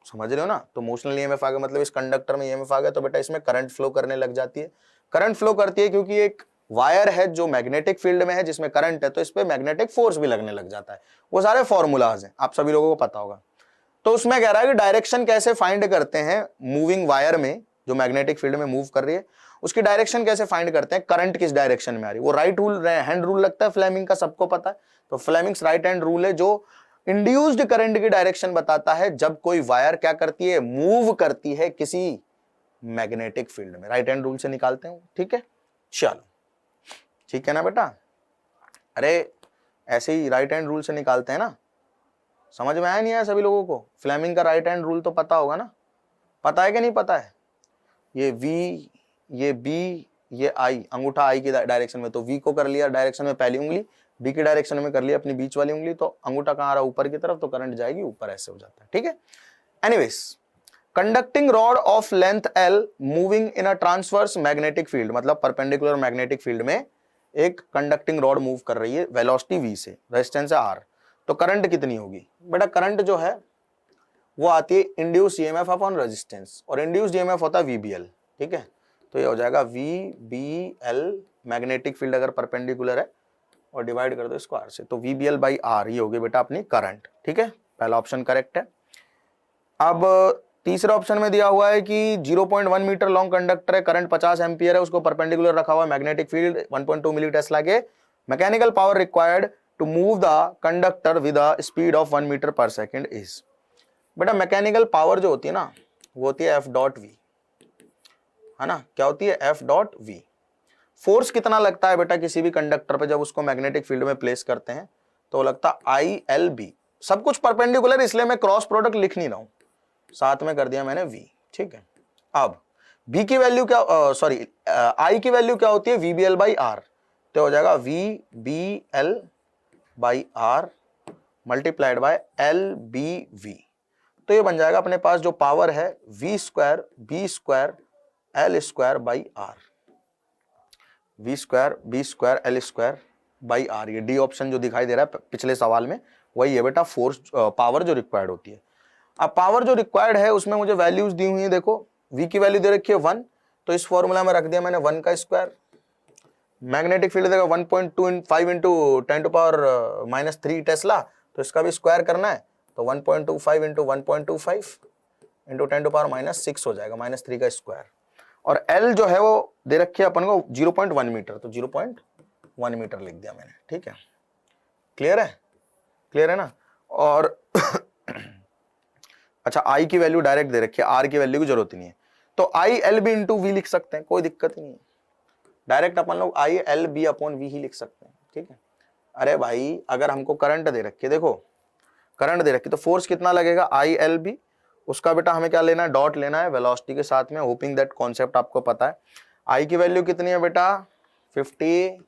समझ रहे हो ना, तो मोशनल ईएमएफ आ गया मतलब इस कंडक्टर में ईएमएफ आ गया, तो बेटा इसमें करंट फ्लो करने लग जाती है। करंट फ्लो करती है क्योंकि एक वायर है जो मैग्नेटिक फील्ड में है जिसमें करंट है, तो इस पे मैग्नेटिक फोर्स भी लगने लग जाता है। वो सारे फॉर्मूलाज हैं, आप सभी लोगों को पता होगा। तो उसमें कह रहा है कि डायरेक्शन कैसे फाइंड करते हैं मूविंग वायर में, जो मैग्नेटिक फील्ड में मूव कर रही है उसकी डायरेक्शन कैसे फाइंड करते हैं, करंट किस डायरेक्शन में आ रही है। वो राइट हैंड रूल लगता है फ्लेमिंग का, सबको पता है। तो फ्लेमिंग्स राइट हैंड रूल है जो इंड्यूस्ड करंट की डायरेक्शन बताता है जब कोई वायर क्या करती है, मूव करती है किसी मैग्नेटिक फील्ड में। राइट हैंड रूल से निकालते हैं। ठीक है, चलो ठीक है ना बेटा। अरे ऐसे ही राइट हैंड रूल से निकालते हैं ना, समझ में आया नहीं आया सभी लोगों को? फ्लेमिंग का राइट हैंड रूल तो पता होगा ना, पता है कि नहीं पता है? ये V, ये B, ये I, अंगूठा I की डायरेक्शन में, तो V को कर लिया डायरेक्शन में पहली उंगली, B की डायरेक्शन में कर लिया अपनी बीच वाली उंगली, तो अंगूठा कहाँ आ रहा है, ऊपर की तरफ, तो करंट जाएगी ऊपर, ऐसे हो जाता है। ठीक है, anyways, conducting rod of length L moving in a transverse magnetic field, मतलब परपेंडिकुलर मैग्नेटिक फील्ड में एक कंडक्टिंग रॉड मूव कर रही है वेलोसिटी V से, रेजिस्टेंस है R, तो करंट कितनी होगी बेटा? करंट जो है वो आती है इंड्यूस ईएमएफ अपॉन रेजिस्टेंस, और इंड्यूस्ड ईएमएफ होता है VBL। ठीक है, तो ये हो जाएगा VBL, मैग्नेटिक फील्ड अगर परपेंडिकुलर है, और डिवाइड कर दो इसको R से, तो VBL बाई R, ये हो गई बेटा अपनी करंट। ठीक है, पहला ऑप्शन करेक्ट है। अब तीसरे ऑप्शन में दिया हुआ है कि 0.1 मीटर लॉन्ग कंडक्टर है, करंट 50 एम्पियर है, उसको परपेंडिकुलर रखा हुआ है, मैग्नेटिक फील्ड 1.2 मिली टेस्ला के, mechanical power required to move the conductor with a speed of 1 metre per second is. बेटा मैकेनिकल पावर जो होती है ना वो होती है F.V, है ना, क्या होती है F.V। फोर्स कितना लगता है बेटा किसी भी कंडक्टर पे जब उसको मैग्नेटिक फील्ड में प्लेस करते हैं, तो लगता ILB। सब कुछ परपेंडिकुलर इसलिए मैं क्रॉस प्रोडक्ट लिख नहीं रहा हूं, साथ में कर दिया मैंने V, ठीक है। अब B की वैल्यू क्या, सॉरी I की वैल्यू क्या होती है VBL बाई R, तो हो जाएगा VBL by R multiplied by LBV। तो ये बन जाएगा अपने पास जो पावर है V square B square L square by R, V square B square L square by R। ये डी ऑप्शन जो दिखाई दे रहा है पिछले सवाल में वही है बेटा फोर्स पावर जो रिक्वायर्ड होती है। अब पावर जो रिक्वायर्ड है उसमें मुझे वैल्यूज दी हुई है, देखो V की वैल्यू दे रखी है 1, तो इस फॉर्मूला में रख दिया मैंने 1 का स्क्वायर। मैग्नेटिक फील्ड देगा 1.25 इंटू 10⁻³ टेस्ला, तो इसका भी स्क्वायर करना है, तो 1.25 इंटू 1.25 इंटू 10⁻⁻6 हो जाएगा, -3 का स्क्वायर। और L जो है वो दे रखी है अपन को 0.1 मीटर, तो 0.1 मीटर लिख दिया मैंने, ठीक है। क्लियर है, क्लियर है ना। और अच्छा I की वैल्यू डायरेक्ट दे रखी है, R की वैल्यू की जरूरत नहीं है, तो ILB इंटू V लिख सकते हैं, कोई दिक्कत नहीं है, डायरेक्ट अपन लोग ILB अपॉन V ही लिख सकते हैं, ठीक है। अरे भाई अगर हमको करंट दे रखी है, देखो करंट दे रखी तो फोर्स कितना लगेगा ILB, उसका बेटा हमें क्या लेना है, डॉट लेना है वेलोसिटी के साथ में, होपिंग दैट कॉन्सेप्ट आपको पता है। I की वैल्यू कितनी है बेटा 50,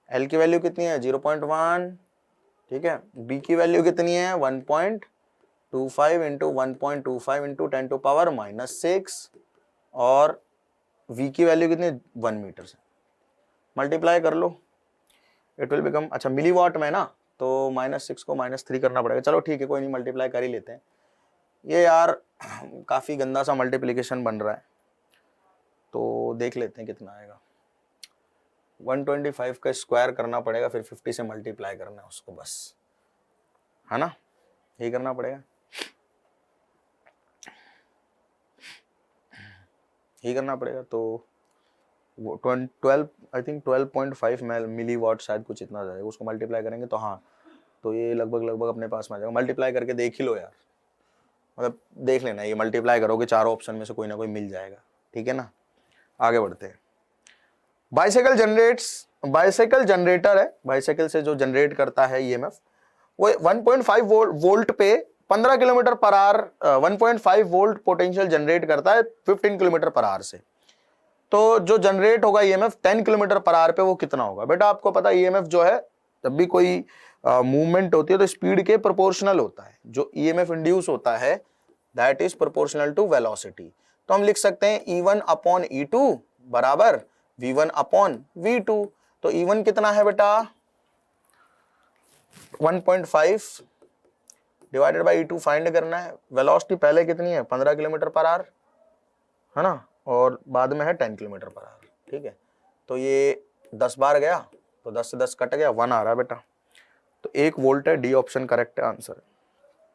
L की वैल्यू कितनी है 0.1, ठीक है। B की वैल्यू कितनी है 1.25 इंटू 1.25 इंटू 10⁻⁻6, और V की वैल्यू कितनी 1 मीटर से मल्टीप्लाई कर लो, इट विल बिकम, अच्छा मिली वॉट में ना, तो -6 को -3 करना पड़ेगा, चलो ठीक है कोई नहीं, मल्टीप्लाई कर ही लेते हैं। ये यार काफ़ी गंदा सा मल्टीप्लिकेशन बन रहा है, तो देख लेते हैं कितना आएगा। 125 का स्क्वायर करना पड़ेगा, फिर 50 से मल्टीप्लाई करना है उसको, बस, है ना, यही करना पड़ेगा, यही करना पड़ेगा। तो वो 12 आई थिंक 12.5 मिली वॉट शायद कुछ इतना जाएगा, उसको मल्टीप्लाई करेंगे तो हाँ, तो ये लगभग अपने पास में आ जाएगा। मल्टीप्लाई करके देख ही लो यार, मतलब देख लेना, ये मल्टीप्लाई करोगे चारों ऑप्शन में से कोई ना कोई मिल जाएगा, ठीक है ना। आगे बढ़ते हैं। बाइसाइकिल जनरेटर है, बाइसाइकिल से जो जनरेट करता है ईएमएफ, वो 1.5 वोल्ट पे 15 kilometre per hour 1.5 volt potential generate करता है 15 किलोमीटर पर आवर से। तो जो जनरेट होगा ईएमएफ 10 किलोमीटर पर आवर पे वो कितना होगा। बेटा आपको पता है ईएमएफ जो है जब भी कोई मूवमेंट होती है तो स्पीड के प्रोपोर्शनल होता है, जो ईएमएफ इंड्यूस होता है that is proportional to velocity. तो हम लिख सकते हैं E1 अपॉन E2 बराबर V1 अपॉन V2। तो E1 कितना है बेटा 1.5 डिवाइडेड बाई E2 फाइंड करना है। वेलोसिटी पहले कितनी है 15 किलोमीटर पर आवर, है ना, और बाद में है 10 किलोमीटर पर आवर, ठीक है। तो ये 10 बार गया तो 10 से 10 कट गया, 1 आ रहा है बेटा, तो 1 वोल्ट है, डी ऑप्शन करेक्ट है आंसर,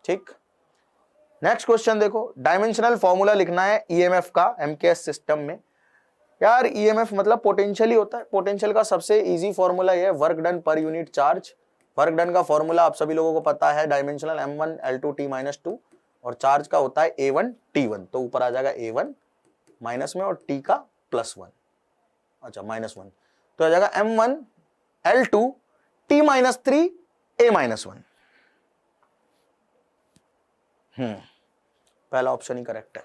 ठीक। नेक्स्ट क्वेश्चन देखो, डायमेंशनल फॉर्मूला लिखना है ईएमएफ का एमकेएस सिस्टम में। यार ईएमएफ मतलब पोटेंशियल ही होता है, पोटेंशियल का सबसे इजी फॉर्मूला ये है work done per unit charge. Work done का फॉर्मूला आप सभी लोगों को पता है, डायमेंशनल M1 L2 T-2, और चार्ज का होता है A1 T1, तो ऊपर आ जाएगा A1 माइनस में और T का +1, अच्छा -1, तो आ जाएगा M1 L2 T-3 A-1। पहला ऑप्शन ही करेक्ट है,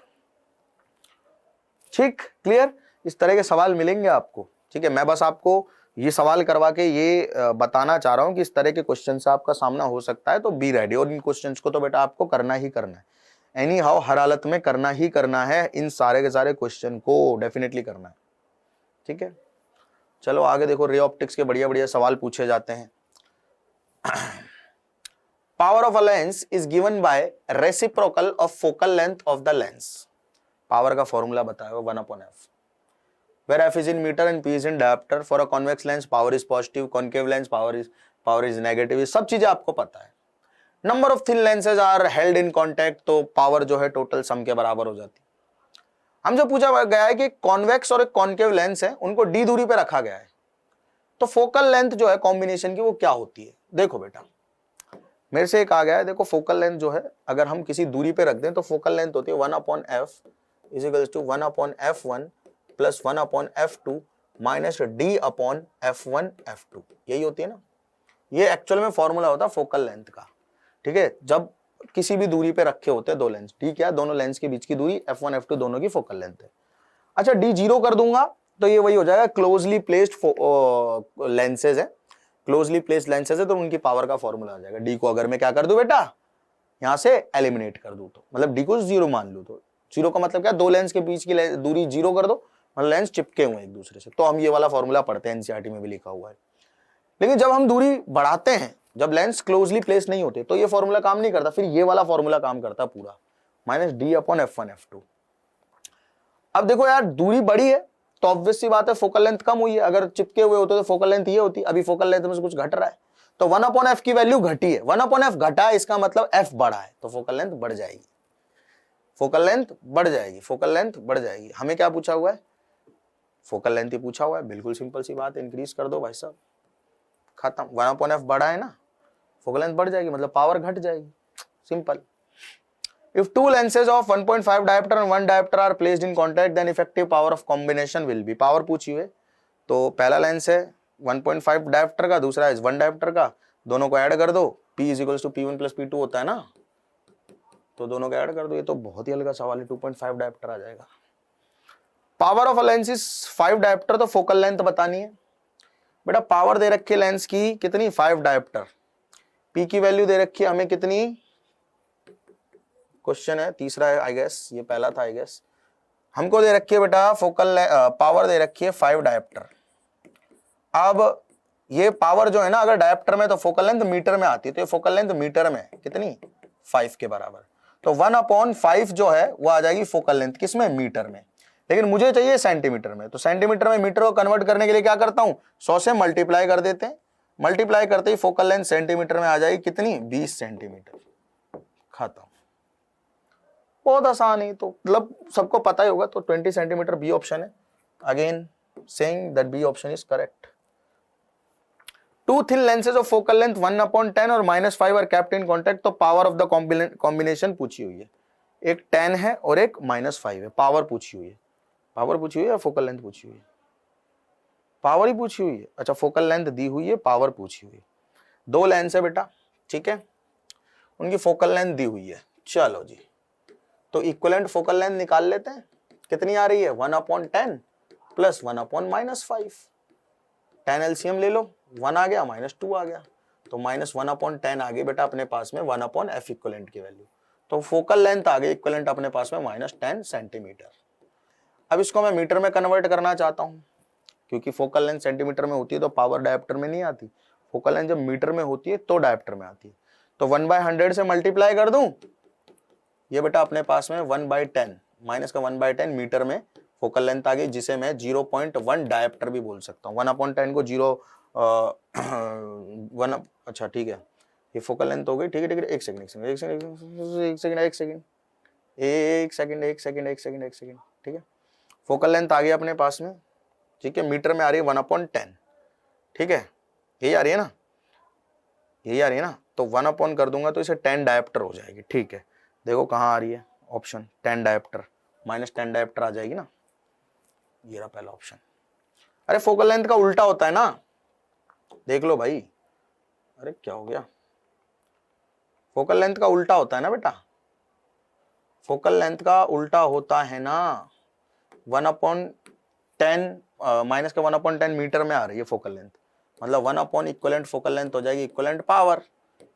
ठीक, क्लियर। इस तरह के सवाल मिलेंगे आपको, ठीक है। मैं बस आपको ये सवाल करवा के ये बताना चाह रहा हूं कि इस तरह के क्वेश्चन से आपका सामना हो सकता है, तो बी रेडी। और इन क्वेश्चंस को तो बेटा आपको करना ही करना है, एनी हाउ हर हालत में करना ही करना है, इन सारे के सारे क्वेश्चन को डेफिनेटली करना है, ठीक है। चलो आगे देखो, रे ऑप्टिक्स के बढ़िया बढ़िया सवाल पूछे जाते हैं। Power of a lens is given by reciprocal of focal length of the lens. Power का फॉर्मूला बताया 1/f, where f is in meter and p is in diopter. For a convex lens power is positive, concave lens power is negative, ये सब चीजें आपको पता है। Number of thin lenses are held in contact, तो power जो है total sum के बराबर हो जाती है। हमसे पूछा गया है कि कॉन्वेक्स और एक कॉन्केव लेंस है, उनको डी दूरी पे रखा गया है, तो फोकल लेंथ जो है कॉम्बिनेशन की वो क्या होती है। देखो बेटा, मेरे से एक आ गया है, देखो फोकल लेंथ जो है अगर हम किसी दूरी पे रख दें तो फोकल लेंथ होती है 1/f is equals to 1/f1 plus 1/f2 minus d/f1 f2, यही होती है ना। ये एक्चुअल में फॉर्मूला होता है फोकल लेंथ का, ठीक है। जब किसी भी दूरी पे रखे होते हैं दो लेंस, ठीक है, दोनों लेंस के बीच की दूरी f1 f2 दोनों की फोकल लेंथ है। अच्छा, d 0 कर दूंगा तो ये वही हो जाएगा, क्लोजली प्लेस्ड लेंसेज है, क्लोजली प्लेस्ड लेंसेज है, तो उनकी पावर का फॉर्मूला आ जाएगा। डी को अगर मैं क्या कर दूं बेटा, यहां से एलिमिनेट कर दूं, तो मतलब डी को 0 मान लूं, तो 0 का मतलब क्या, दो लेंस के बीच की दूरी 0 कर दो, मतलब लेंस चिपके हुए एक दूसरे से, तो हम ये वाला फॉर्मूला पढ़ते हैं, एनसीईआरटी में भी लिखा हुआ है। लेकिन जब हम दूरी बढ़ाते हैं, जब लेंस क्लोजली प्लेस नहीं होते, तो ये फॉर्मूला काम नहीं करता, फिर ये वाला फॉर्मूला काम करता पूरा, माइनस d/f1 f2। अब देखो यार, दूरी बड़ी है तो ऑब्वियस सी बात है फोकल लेंथ कम हुई है, अगर चिपके हुए होते तो फोकल लेंथ ये होती, अभी फोकल लेंथ में से कुछ घट रहा है, तो 1/f की वैल्यू घटी है, 1/f घटा है, इसका मतलब f बढ़ा है, तो फोकल लेंथ बढ़ जाएगी, फोकल लेंथ बढ़ जाएगी, फोकल लेंथ बढ़ जाएगी। हमें क्या पूछा हुआ है, फोकल लेंथ ही पूछा हुआ है, बिल्कुल सिंपल सी बात, इंक्रीज कर दो भाई साहब, खत्म। 1/f बढ़ा है ना, फोकल लेंथ बढ़ जाएगी, मतलब पावर घट जाएगी, simple. If two lenses of 1.5 diopter and 1 diopter are placed in contact, then effective power of combination will be, power पूछी हुई है, तो पहला लेंस है 1.5 डायोप्टर का, दूसरा है 1 डायोप्टर का, दोनों को ऐड कर दो, P is equals to P1 plus P2 होता है ना, तो दोनों को ऐड कर दो, ये तो बहुत ही हल्का सवाल है, 2.5 डायोप्टर आ जाएगा। Power of a lens is 5 dioptre, तो फोकल लेंथ बतानी है बेटा। पावर दे रखी है लेंस की कितनी, 5 डायोप्टर, P की वैल्यू दे रखी है हमें कितनी, क्वेश्चन है तीसरा है आई गेस, ये पहला था आई गेस। हमको दे रखी है बेटा फोकल पावर दे रखी है 5 डायोप्टर। अब ये पावर जो है ना, अगर डायोप्टर में तो फोकल लेंथ मीटर में आती है, तो ये फोकल लेंथ मीटर में कितनी, 5 के बराबर, तो 1/5 जो है वो आ जाएगी फोकल लेंथ, किसमें, मीटर में। लेकिन मुझे चाहिए सेंटीमीटर में, तो सेंटीमीटर में मीटर को कन्वर्ट करने के लिए क्या करता हूं, 100 से मल्टीप्लाई कर देते हैं, मल्टीप्लाई करते ही फोकल लेंथ सेंटीमीटर में आ जाएगी कितनी, 20 सेंटीमीटर, खत्म। बहुत आसान है, तो मतलब सबको पता ही होगा, तो 20 सेंटीमीटर बी ऑप्शन है। Again saying that B option is correct. Two thin lenses of focal length 1/10 और -5 आर केप्ट इन कॉन्टैक्ट, तो पावर ऑफ द कॉम्बिनेशन पूछी हुई है, एक 10 है और एक -5 है, पावर पूछी हुई है, पावर पूछी हुई है या फोकल लेंथ पूछी हुई है, पावर ही पूछी हुई है। अच्छा, फोकल लेंथ दी हुई है, पावर पूछी हुई है, दो लेंस है बेटा, ठीक है, उनकी फोकल लेंथ दी हुई है। चलो जी, तो इक्विवेलेंट फोकल लेंथ निकाल लेते हैं, कितनी आ रही है, 1/10 प्लस 1/-5, 10 एलसीएम ले लो, 1 आ गया, -2 आ गया, तो -1/10 आ गई बेटा अपने पास में 1/f इक्विवेलेंट की वैल्यू, तो फोकल लेंथ आ गई इक्विवेलेंट अपने पास में -10 सेंटीमीटर। अब इसको मैं मीटर में कन्वर्ट करना चाहता हूं, क्योंकि फोकल लेंथ सेंटीमीटर में होती है तो पावर डायोप्टर में नहीं आती, फोकल लेंथ जब मीटर में होती है तो डायोप्टर में आती है, तो 1/100 से मल्टीप्लाई कर दूं, ये बेटा अपने पास में 1/10 माइनस का 1/10 मीटर में फोकल लेंथ आ गई, जिसे मैं 0.1 डायोप्टर भी बोल सकता हूँ। 1/10 को 1, अच्छा ठीक है, ये फोकल लेंथ हो गई, ठीक है ठीक है, एक सेकंड ठीक है, फोकल लेंथ आ गई अपने पास में, ठीक है, मीटर में आ रही है 1/10, ठीक है, यही आ रही है ना, यही आ रही है ना, तो 1 कर दूंगा तो इसे 10 डायोप्टर हो जाएगी, ठीक है। देखो कहाँ आ रही है ऑप्शन, 10 डायोप्टर, -10 डायोप्टर आ जाएगी ना, ये रहा पहला ऑप्शन। अरे फोकल लेंथ का उल्टा होता है ना, देख लो भाई, अरे क्या हो गया, फोकल लेंथ का उल्टा होता है ना बेटा, फोकल लेंथ का उल्टा होता है ना, 1/10 माइनस का 1/10 मीटर में आ रही है फोकल लेंथ, मतलब 1 इक्विवेलेंट फोकल लेंथ हो जाएगी इक्विवेलेंट पावर,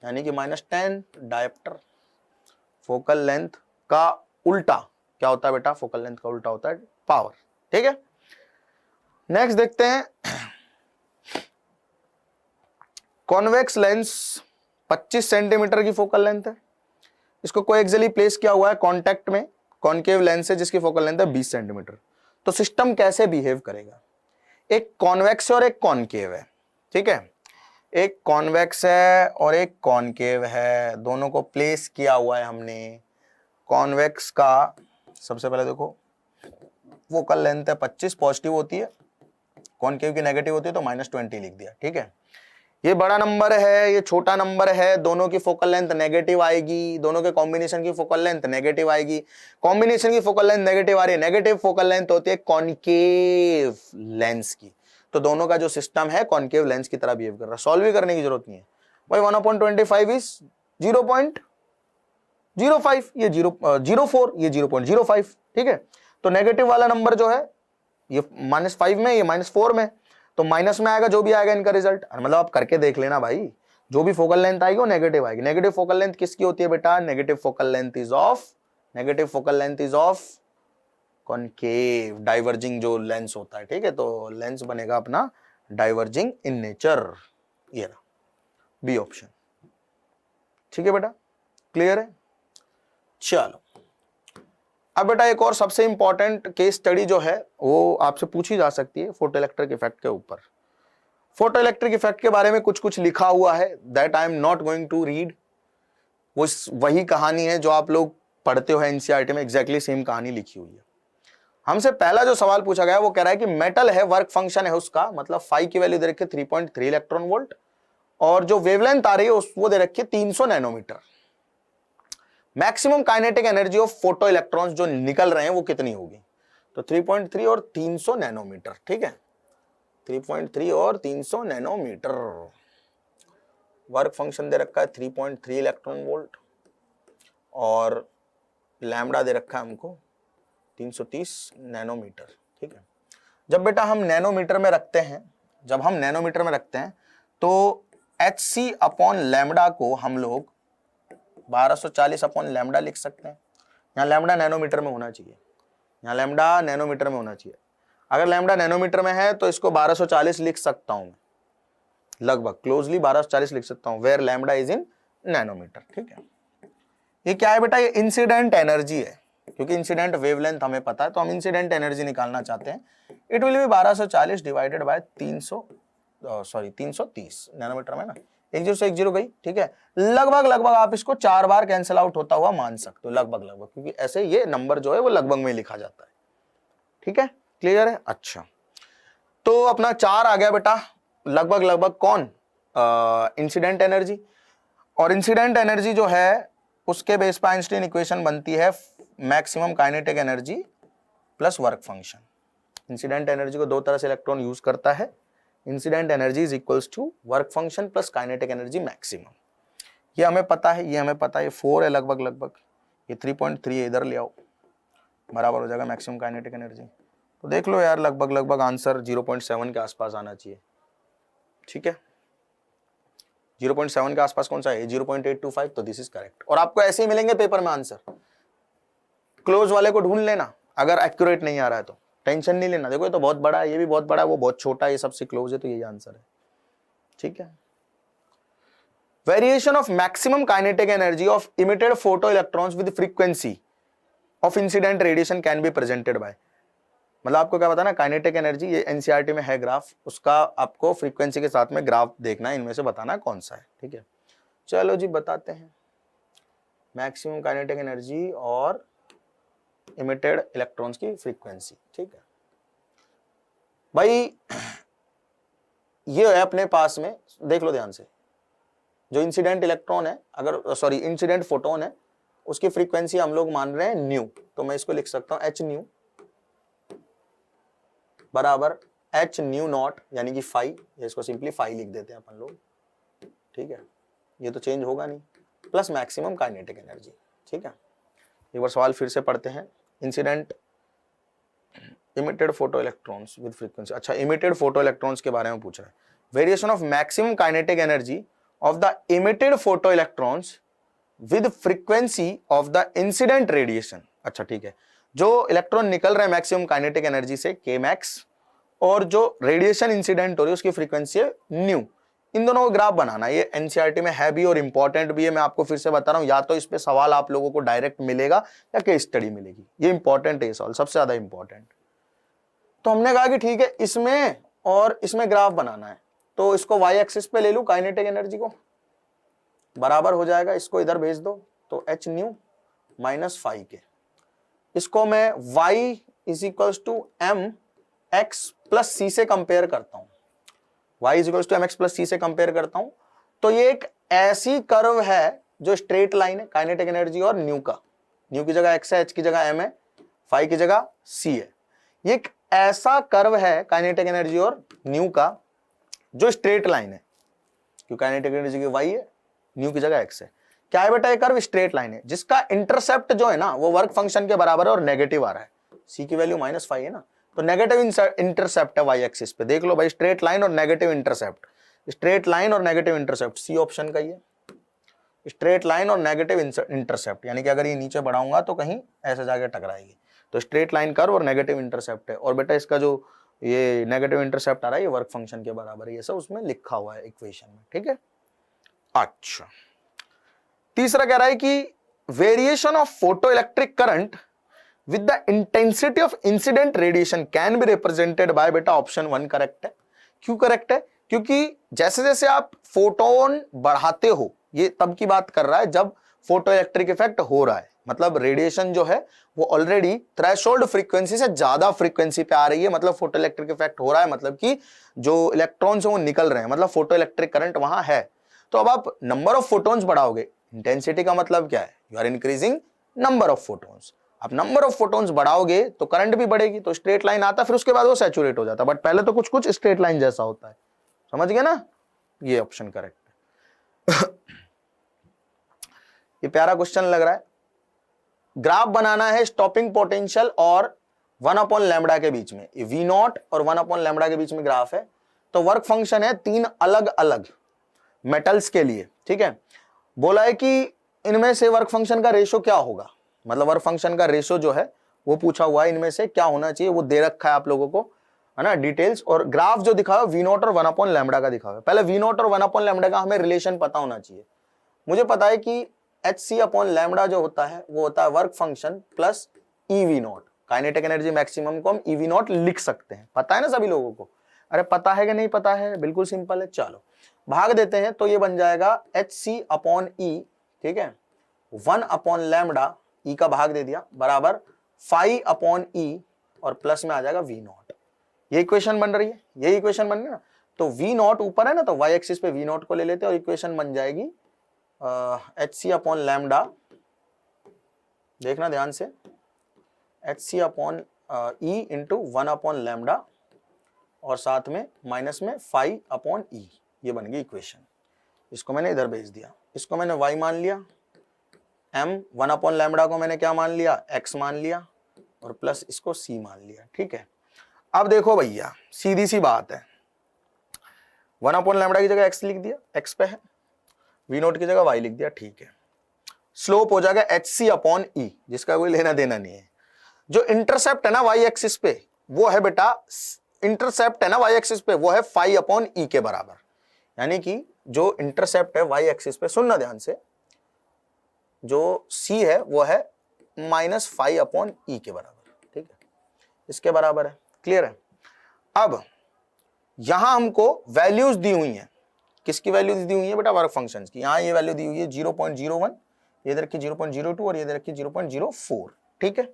यानी कि -10 डायोप्टर। फोकल लेंथ का उल्टा क्या होता है बेटा, फोकल लेंथ का उल्टा होता है पावर, ठीक है। नेक्स्ट देखते हैं, कॉन्वेक्स लेंस 25 सेंटीमीटर की फोकल लेंथ है, इसको कोएक्सियली प्लेस किया हुआ है कॉन्टैक्ट में, कॉन्केव लेंस है जिसकी फोकल लेंथ है 20 सेंटीमीटर, तो सिस्टम कैसे बिहेव करेगा, एक कॉन्वेक्स और एक कॉन्केव है, ठीक है, एक कॉन्वेक्स है और एक कॉनकेव है, दोनों को प्लेस किया हुआ है हमने। कॉन्वेक्स का सबसे पहले देखो फोकल लेंथ है 25, पॉजिटिव होती है, कॉनकेव की नेगेटिव होती है तो -20 लिख दिया, ठीक है। ये बड़ा नंबर है, ये छोटा नंबर है, दोनों की फोकल लेंथ नेगेटिव आएगी, दोनों के कॉम्बिनेशन की फोकल लेंथ नेगेटिव आएगी। कॉम्बिनेशन की फोकल लेंथ नेगेटिव आ रही है, नेगेटिव फोकल लेंथ होती है कॉनकेव लेंस की, तो दोनों का जो सिस्टम है कॉनकेव लेंस की तरह बिहेव कर रहा है। सॉल्व भी करने की जरूरत नहीं है भाई, 1/25 इज 0.05, ये 0.04, ये 0.05, ठीक है। तो नेगेटिव वाला नंबर जो है ये -5 में, ये -4 में, तो माइनस में आएगा जो भी आएगा इनका रिजल्ट। मतलब आप करके देख लेना भाई, जो भी फोकल लेंथ आएगी वो नेगेटिव आएगी। नेगेटिव फोकल लेंथ किसकी होती है बेटा? Negative focal length is of concave, diverging जो लेंस होता है, ठीक है। तो लेंस बनेगा अपना डाइवर्जिंग इन नेचर, ये रहा बी ऑप्शन, ठीक है बेटा, क्लियर है। चलो अब बेटा एक और सबसे इंपॉर्टेंट केस स्टडी जो है वो आपसे पूछी जा सकती है फोटो इलेक्ट्रिक इफेक्ट के ऊपर। फोटो इलेक्ट्रिक इफेक्ट के बारे में कुछ कुछ लिखा हुआ है, that I am not going to read. वो वही कहानी है जो आप लोग पढ़ते हो एनसीईआरटी में, एग्जैक्टली सेम कहानी लिखी हुई है। हमसे पहला जो सवाल पूछा गया वो कह रहा है कि मेटल है, वर्क फंक्शन है उसका, मतलब फाई की वैल्यू दे रखी है 3.3 इलेक्ट्रॉन वोल्ट, और जो वेवलेंथ आ रही है वो दे रखी है 300 nanometre. Maximum kinetic energy of photo electrons जो निकल रहे हैं वो कितनी होगी? तो 3.3 और 300 नैनोमीटर, ठीक है, 3.3 और 300 नैनोमीटर। वर्क फंक्शन दे रखा है 3.3 इलेक्ट्रॉन वोल्ट, और लैम्डा दे रखा है हमको 330 नैनोमीटर, ठीक है। जब बेटा हम नैनोमीटर में रखते हैं, तो HC अपॉन लैम्डा को हम लोग 1240 अपॉन लैम्डा लिख सकते हैं। यहाँ लैम्डा नैनोमीटर में होना चाहिए, अगर लैम्डा नैनोमीटर में है तो इसको 1240 लिख सकता हूं मैं, लगभग क्लोजली 1240 लिख सकता हूं, where lambda is in nanometre, ठीक है। ये क्या है बेटा? ये इंसिडेंट एनर्जी है, क्योंकि इंसिडेंट वेवलेंथ हमें पता है, तो हम इंसिडेंट एनर्जी निकालना चाहते हैं। It will be 1240 divided by 330 nanometre में ना, 10 से 10 गई, ठीक है। लगभग आप इसको 4 बार कैंसिल आउट होता हुआ मान सकते हो, लगभग, क्योंकि ऐसे ये नंबर जो है वो लगभग में लिखा जाता है, ठीक है, क्लियर है। अच्छा, तो अपना 4 आ गया बेटा, लगभग कौन? Incident energy. और इंसिडेंट एनर्जी जो है उसके बेस पर आइंस्टीन इक्वेशन बनती है maximum kinetic energy plus work function. Incident energy को दो तरह से इलेक्ट्रॉन यूज करता है, incident energy is equals to work function plus kinetic energy maximum. ये हमें पता है, ये 4 है लगभग, ये 3.3 इधर ले आओ, बराबर हो जाएगा मैक्सिमम काइनेटिक एनर्जी। तो देख लो यार, लगभग आंसर 0.7 के आसपास आना चाहिए, ठीक है। 0.7 के आसपास कौन सा है? 0.825, तो दिस इज करेक्ट। और आपको ऐसे ही मिलेंगे पेपर में आंसर, क्लोज वाले को ढूंढ लेना, अगर एक्यूरेट नहीं आ रहा है तो टेंशन नहीं लेना। देखो ये तो बहुत बड़ा है, ये भी बहुत बड़ा है, वो बहुत छोटा है, ये सबसे क्लोज है, तो यही आंसर है, ठीक है। Variation of maximum kinetic energy of emitted photo electrons with frequency of incident radiation can be presented by, मतलब आपको क्या बताना, काइनेटिक एनर्जी, ये एनसीईआरटी में है ग्राफ, उसका आपको फ्रीक्वेंसी के साथ में ग्राफ देखना है, इनमें से बताना कौन सा है, ठीक है। चलो जी बताते हैं, मैक्सिमम काइनेटिक एनर्जी और इमिटेड इलेक्ट्रॉन्स की फ्रीक्वेंसी, ठीक है भाई। ये है अपने पास में, देख लो ध्यान से, जो इंसिडेंट इलेक्ट्रॉन है, इंसिडेंट फोटोन है, उसकी फ्रीक्वेंसी हम लोग मान रहे हैं न्यू, तो मैं इसको लिख सकता हूं h न्यू बराबर h न्यू नॉट, यानी कि फाई, इसको सिंपली फाई लिख देते हैं अपन लोग, ठीक है, ये तो चेंज होगा नहीं, प्लस मैक्सिमम काइनेटिक एनर्जी, ठीक है। एक बार सवाल फिर से पढ़ते हैं, incident emitted photo electrons with frequency. अच्छा, इमिटेड फोटो इलेक्ट्रॉन्स के बारे में पूछ रहा है, variation of maximum kinetic energy of the emitted photo electrons with frequency of the incident radiation. अच्छा ठीक है, जो इलेक्ट्रॉन निकल रहे हैं मैक्सिमम काइनेटिक एनर्जी से के मैक्स, और जो रेडिएशन इंसिडेंट हो रही है उसकी फ्रीक्वेंसी है न्यू, इन दोनों को ग्राफ बनाना। ये एनसीईआरटी में है भी और इंपॉर्टेंट भी है, मैं आपको फिर से बता रहा हूं, या तो इस पे सवाल आप लोगों को डायरेक्ट मिलेगा या केस स्टडी मिलेगी, ये इंपॉर्टेंट है सवाल, सबसे ज्यादा इंपॉर्टेंट। तो हमने कहा कि ठीक है, इसमें और इसमें ग्राफ बनाना है, तो इसको वाई एक्सिस पे ले लूं काइनेटिक एनर्जी को, बराबर हो जाएगा, इसको इधर भेज दो तो एच न्यू माइनस फाइव के। इसको मैं y is equals to M X plus C से कंपेयर करता हूं, y is equals to M X plus C से कंपेयर करता हूं, तो ये एक ऐसी कर्व है जो स्ट्रेट लाइन है काइनेटिक एनर्जी और न्यू का, न्यू की जगह x है, h की जगह m है, फाइव की जगह c है। ये एक ऐसा कर्व है काइनेटिक एनर्जी और न्यू का जो स्ट्रेट लाइन है, क्योंकि काइनेटिक एनर्जी की y है, न्यू की जगह x है। क्या है बेटा, ये कर्व स्ट्रेट लाइन है जिसका इंटरसेप्ट जो है ना वो वर्क फंक्शन के बराबर है और नेगेटिव आ रहा है, c की वैल्यू -5 है ना, तो नेगेटिव इंटरसेप्ट है y एक्सिस पे। देख लो भाई, स्ट्रेट लाइन और नेगेटिव इंटरसेप्ट, स्ट्रेट लाइन और नेगेटिव इंटरसेप्ट, सी ऑप्शन का ही है, स्ट्रेट लाइन और नेगेटिव इंटरसेप्ट, यानी कि अगर ये नीचे बढ़ाऊंगा तो कहीं ऐसे जाके टकराएगी, तो स्ट्रेट लाइन कर्व और नेगेटिव इंटरसेप्ट है। और बेटा इसका जो ये नेगेटिव इंटरसेप्ट आ रहा है ये वर्क फंक्शन के बराबर है, ये सब उसमें लिखा हुआ है इक्वेशन में, ठीक है। अच्छा, तीसरा कह रहा है कि variation of photo electric current with the intensity of incident radiation can be represented by, बेटा ऑप्शन 1 करेक्ट है। क्यों करेक्ट है, क्योंकि जैसे जैसे आप फोटोन बढ़ाते हो, ये तब की बात कर रहा है जब फोटो इलेक्ट्रिक इफेक्ट हो रहा है, मतलब रेडिएशन जो है वो ऑलरेडी थ्रेशोल्ड फ्रीक्वेंसी से ज्यादा फ्रीक्वेंसी पे आ रही है, मतलब फोटो इलेक्ट्रिक इफेक्ट हो रहा है, मतलब कि जो इलेक्ट्रॉन्स है वो निकल रहे हैं, मतलब फोटो इलेक्ट्रिक करंट वहां है। तो अब आप नंबर ऑफ फोटोन्स बढ़ाओगे, इंटेंसिटी का मतलब क्या है, you are increasing number of photons, आप नंबर ऑफ फोटोन्स बढ़ाओगे तो करंट भी बढ़ेगी, तो स्ट्रेट लाइन आता, फिर उसके बाद वो सैचुरेट हो जाता, बट पहले तो कुछ कुछ स्ट्रेट लाइन जैसा होता है, समझ गए ना, ये ऑप्शन करेक्ट है। ये प्यारा क्वेश्चन लग रहा है। ग्राफ बनाना है स्टॉपिंग पोटेंशियल और 1/λ के बीच में, वी नॉट और 1/λ के बीच में ग्राफ है, तो वर्क फंक्शन है 3 अलग अलग मेटल्स के लिए, ठीक है। बोला है कि इनमें से वर्क फंक्शन का रेशो क्या होगा, मतलब वर्क फंक्शन का रेशो जो है वो पूछा हुआ है, इनमें से क्या होना चाहिए वो दे रखा है आप लोगों को, है ना, डिटेल्स। और ग्राफ जो दिखा है वी नॉट और 1/λ का दिखा है। पहले वी नॉट और 1/λ का हमें रिलेशन पता होना चाहिए। मुझे पता है कि hc/λ जो होता है वो होता है work function plus EV not, kinetic energy maximum को हम EV नॉट लिख सकते हैं, पता है ना सभी लोगों को। अरे पता है कि नहीं पता है, बिल्कुल सिंपल है। चलो भाग देते हैं, तो ये बन जाएगा hc/E, ठीक है, 1/λ, E का भाग दे दिया, बराबर 5/E और प्लस में आ जाएगा V नॉट। ये इक्वेशन बन रही है, ये इक्वेशन बन रही है ना, तो V नॉट ऊपर है ना, तो y एक्सिस पे V नॉट को ले लेते हैं और इक्वेशन बन जाएगी hc/λ, देखना ध्यान से, hc/E इंटू 1/λ और साथ में माइनस में 5/E, ये बन गई इक्वेशन। इसको मैंने इधर भेज दिया, इसको मैंने y मान लिया, m 1/λ को मैंने क्या मान लिया, x मान लिया, और प्लस इसको c मान लिया, ठीक है। अब देखो भैया सीधी सी बात है, 1/λ की जगह x लिख दिया, x पे है, v नोट की जगह y लिख दिया, ठीक है। स्लोप हो जाएगा hc/E, जिसका कोई लेना देना नहीं है। जो इंटरसेप्ट है ना y एक्सिस पे वो है बेटा, इंटरसेप्ट है ना y एक्सिस पे वो है 5/E के बराबर, यानी कि जो इंटरसेप्ट है y एक्सिस पे, सुनना ध्यान से, जो c है वो है -5/E के बराबर, ठीक है, इसके बराबर है, क्लियर है। अब यहां हमको वैल्यूज दी हुई हैं, किसकी वैल्यू दी हुई है बेटा, वर्क फंक्शंस की। यहां ये वैल्यू दी हुई है 0.01, ये इधर की 0.02 और ये इधर की 0.04, ठीक है।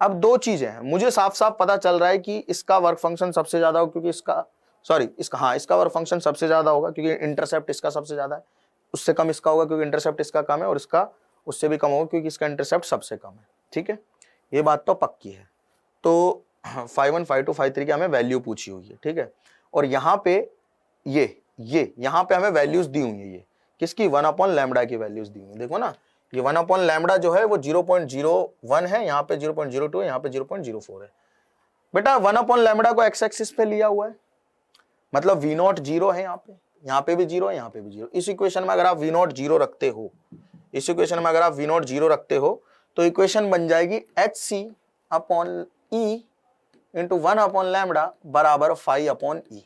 अब दो चीजें हैं, मुझे साफ साफ पता चल रहा है कि इसका वर्क फंक्शन सबसे ज्यादा होगा, क्योंकि इसका वर्क फंक्शन सबसे ज्यादा होगा क्योंकि इंटरसेप्ट इसका सबसे ज्यादा है, उससे कम इसका होगा क्योंकि इंटरसेप्ट इसका कम है, और इसका उससे भी कम होगा क्योंकि इसका इंटरसेप्ट सबसे कम है, ठीक है, ये बात तो पक्की है। तो 5.1 5.2 5.3 की हमें वैल्यू पूछी हुई है, ठीक है, और यहाँ पे ये यहाँ पे हमें वैल्यूज दी हुई है, ये किसकी, 1/λ की वैल्यूज दी हुई है। देखो ना, ये 1/λ जो है वो 0.01 है, यहाँ पे 0.02 है, यहाँ पे 0.04 है। बेटा 1/λ को x एक्सिस पे लिया हुआ है, मतलब v नॉट 0 है, यहाँ पे भी 0 है, यहाँ पे भी 0। इस इक्वेशन में अगर आप v नॉट 0 रखते हो, इस इक्वेशन में अगर आप v नॉट 0 रखते हो तो इक्वेशन बन जाएगी hc/E इंटू 1/λ बराबर 5/E।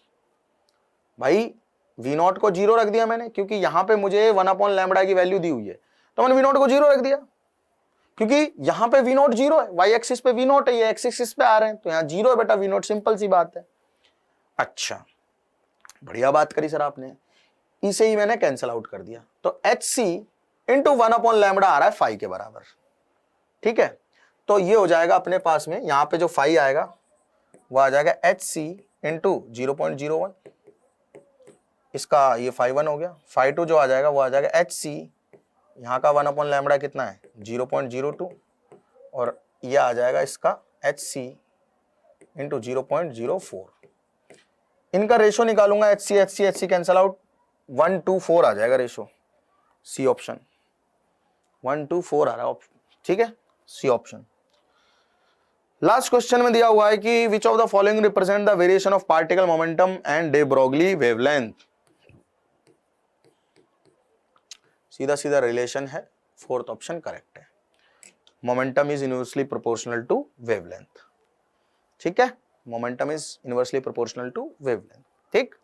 भाई v नॉट को 0 रख दिया मैंने, क्योंकि यहां पे मुझे 1/λ की वैल्यू दी हुई है, तो मैंने v नॉट को 0 रख दिया, क्योंकि यहां पे v नॉट 0 है, y एक्सिस पे v नॉट है, ये x एक्सिस पे आ रहे हैं, तो यहां 0 है बेटा v नॉट, सिंपल सी बात है। अच्छा, बढ़िया बात करी सर आपने, इसे ही मैंने कैंसिल आउट कर दिया, तो एच सी इंटू 1/λ आ रहा है फाई के बराबर। ठीक है, तो ये हो जाएगा अपने पास में, यहां पे जो फाई आएगा वो आ जाएगा एच सी इंटू 0.01, इसका ये फाई 1 हो गया, फाई 2 जो आ जाएगा वो आ जाएगा एच सी, यहाँ का 1/λ कितना है 0.02, और ये आ जाएगा इसका एच सी इंटू 0.04। इनका रेशो निकालूंगा, एच सी कैंसल आउट, 1:4 आ जाएगा रेशो, सी ऑप्शन 1:4 आ रहा है, ठीक है, सी ऑप्शन। लास्ट क्वेश्चन में दिया हुआ है कि which of the following represent the variation of particle momentum and de Broglie wavelength. सीधा सीधा रिलेशन है, फोर्थ ऑप्शन करेक्ट है, momentum is inversely proportional to wavelength. ठीक है, momentum is inversely proportional to wavelength. ठीक,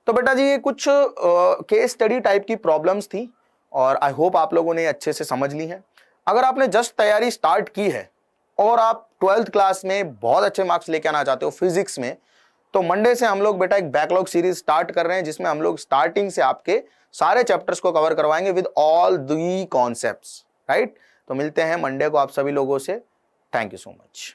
तो बेटा जी ये कुछ केस स्टडी टाइप की प्रॉब्लम्स थी और आई होप आप लोगों ने अच्छे से समझ ली हैं। अगर आपने जस्ट तैयारी स्टार्ट की है और आप 12th क्लास में बहुत अच्छे मार्क्स लेके आना चाहते हो फिजिक्स में, तो मंडे से हम लोग बेटा एक बैकलॉग सीरीज स्टार्ट कर रहे हैं, जिसमें हम लोग स्टार्टिंग से आपके सारे चैप्टर्स को कवर करवाएंगे with all the concepts, right. तो मिलते हैं मंडे को आप सभी लोगों से। Thank you so much.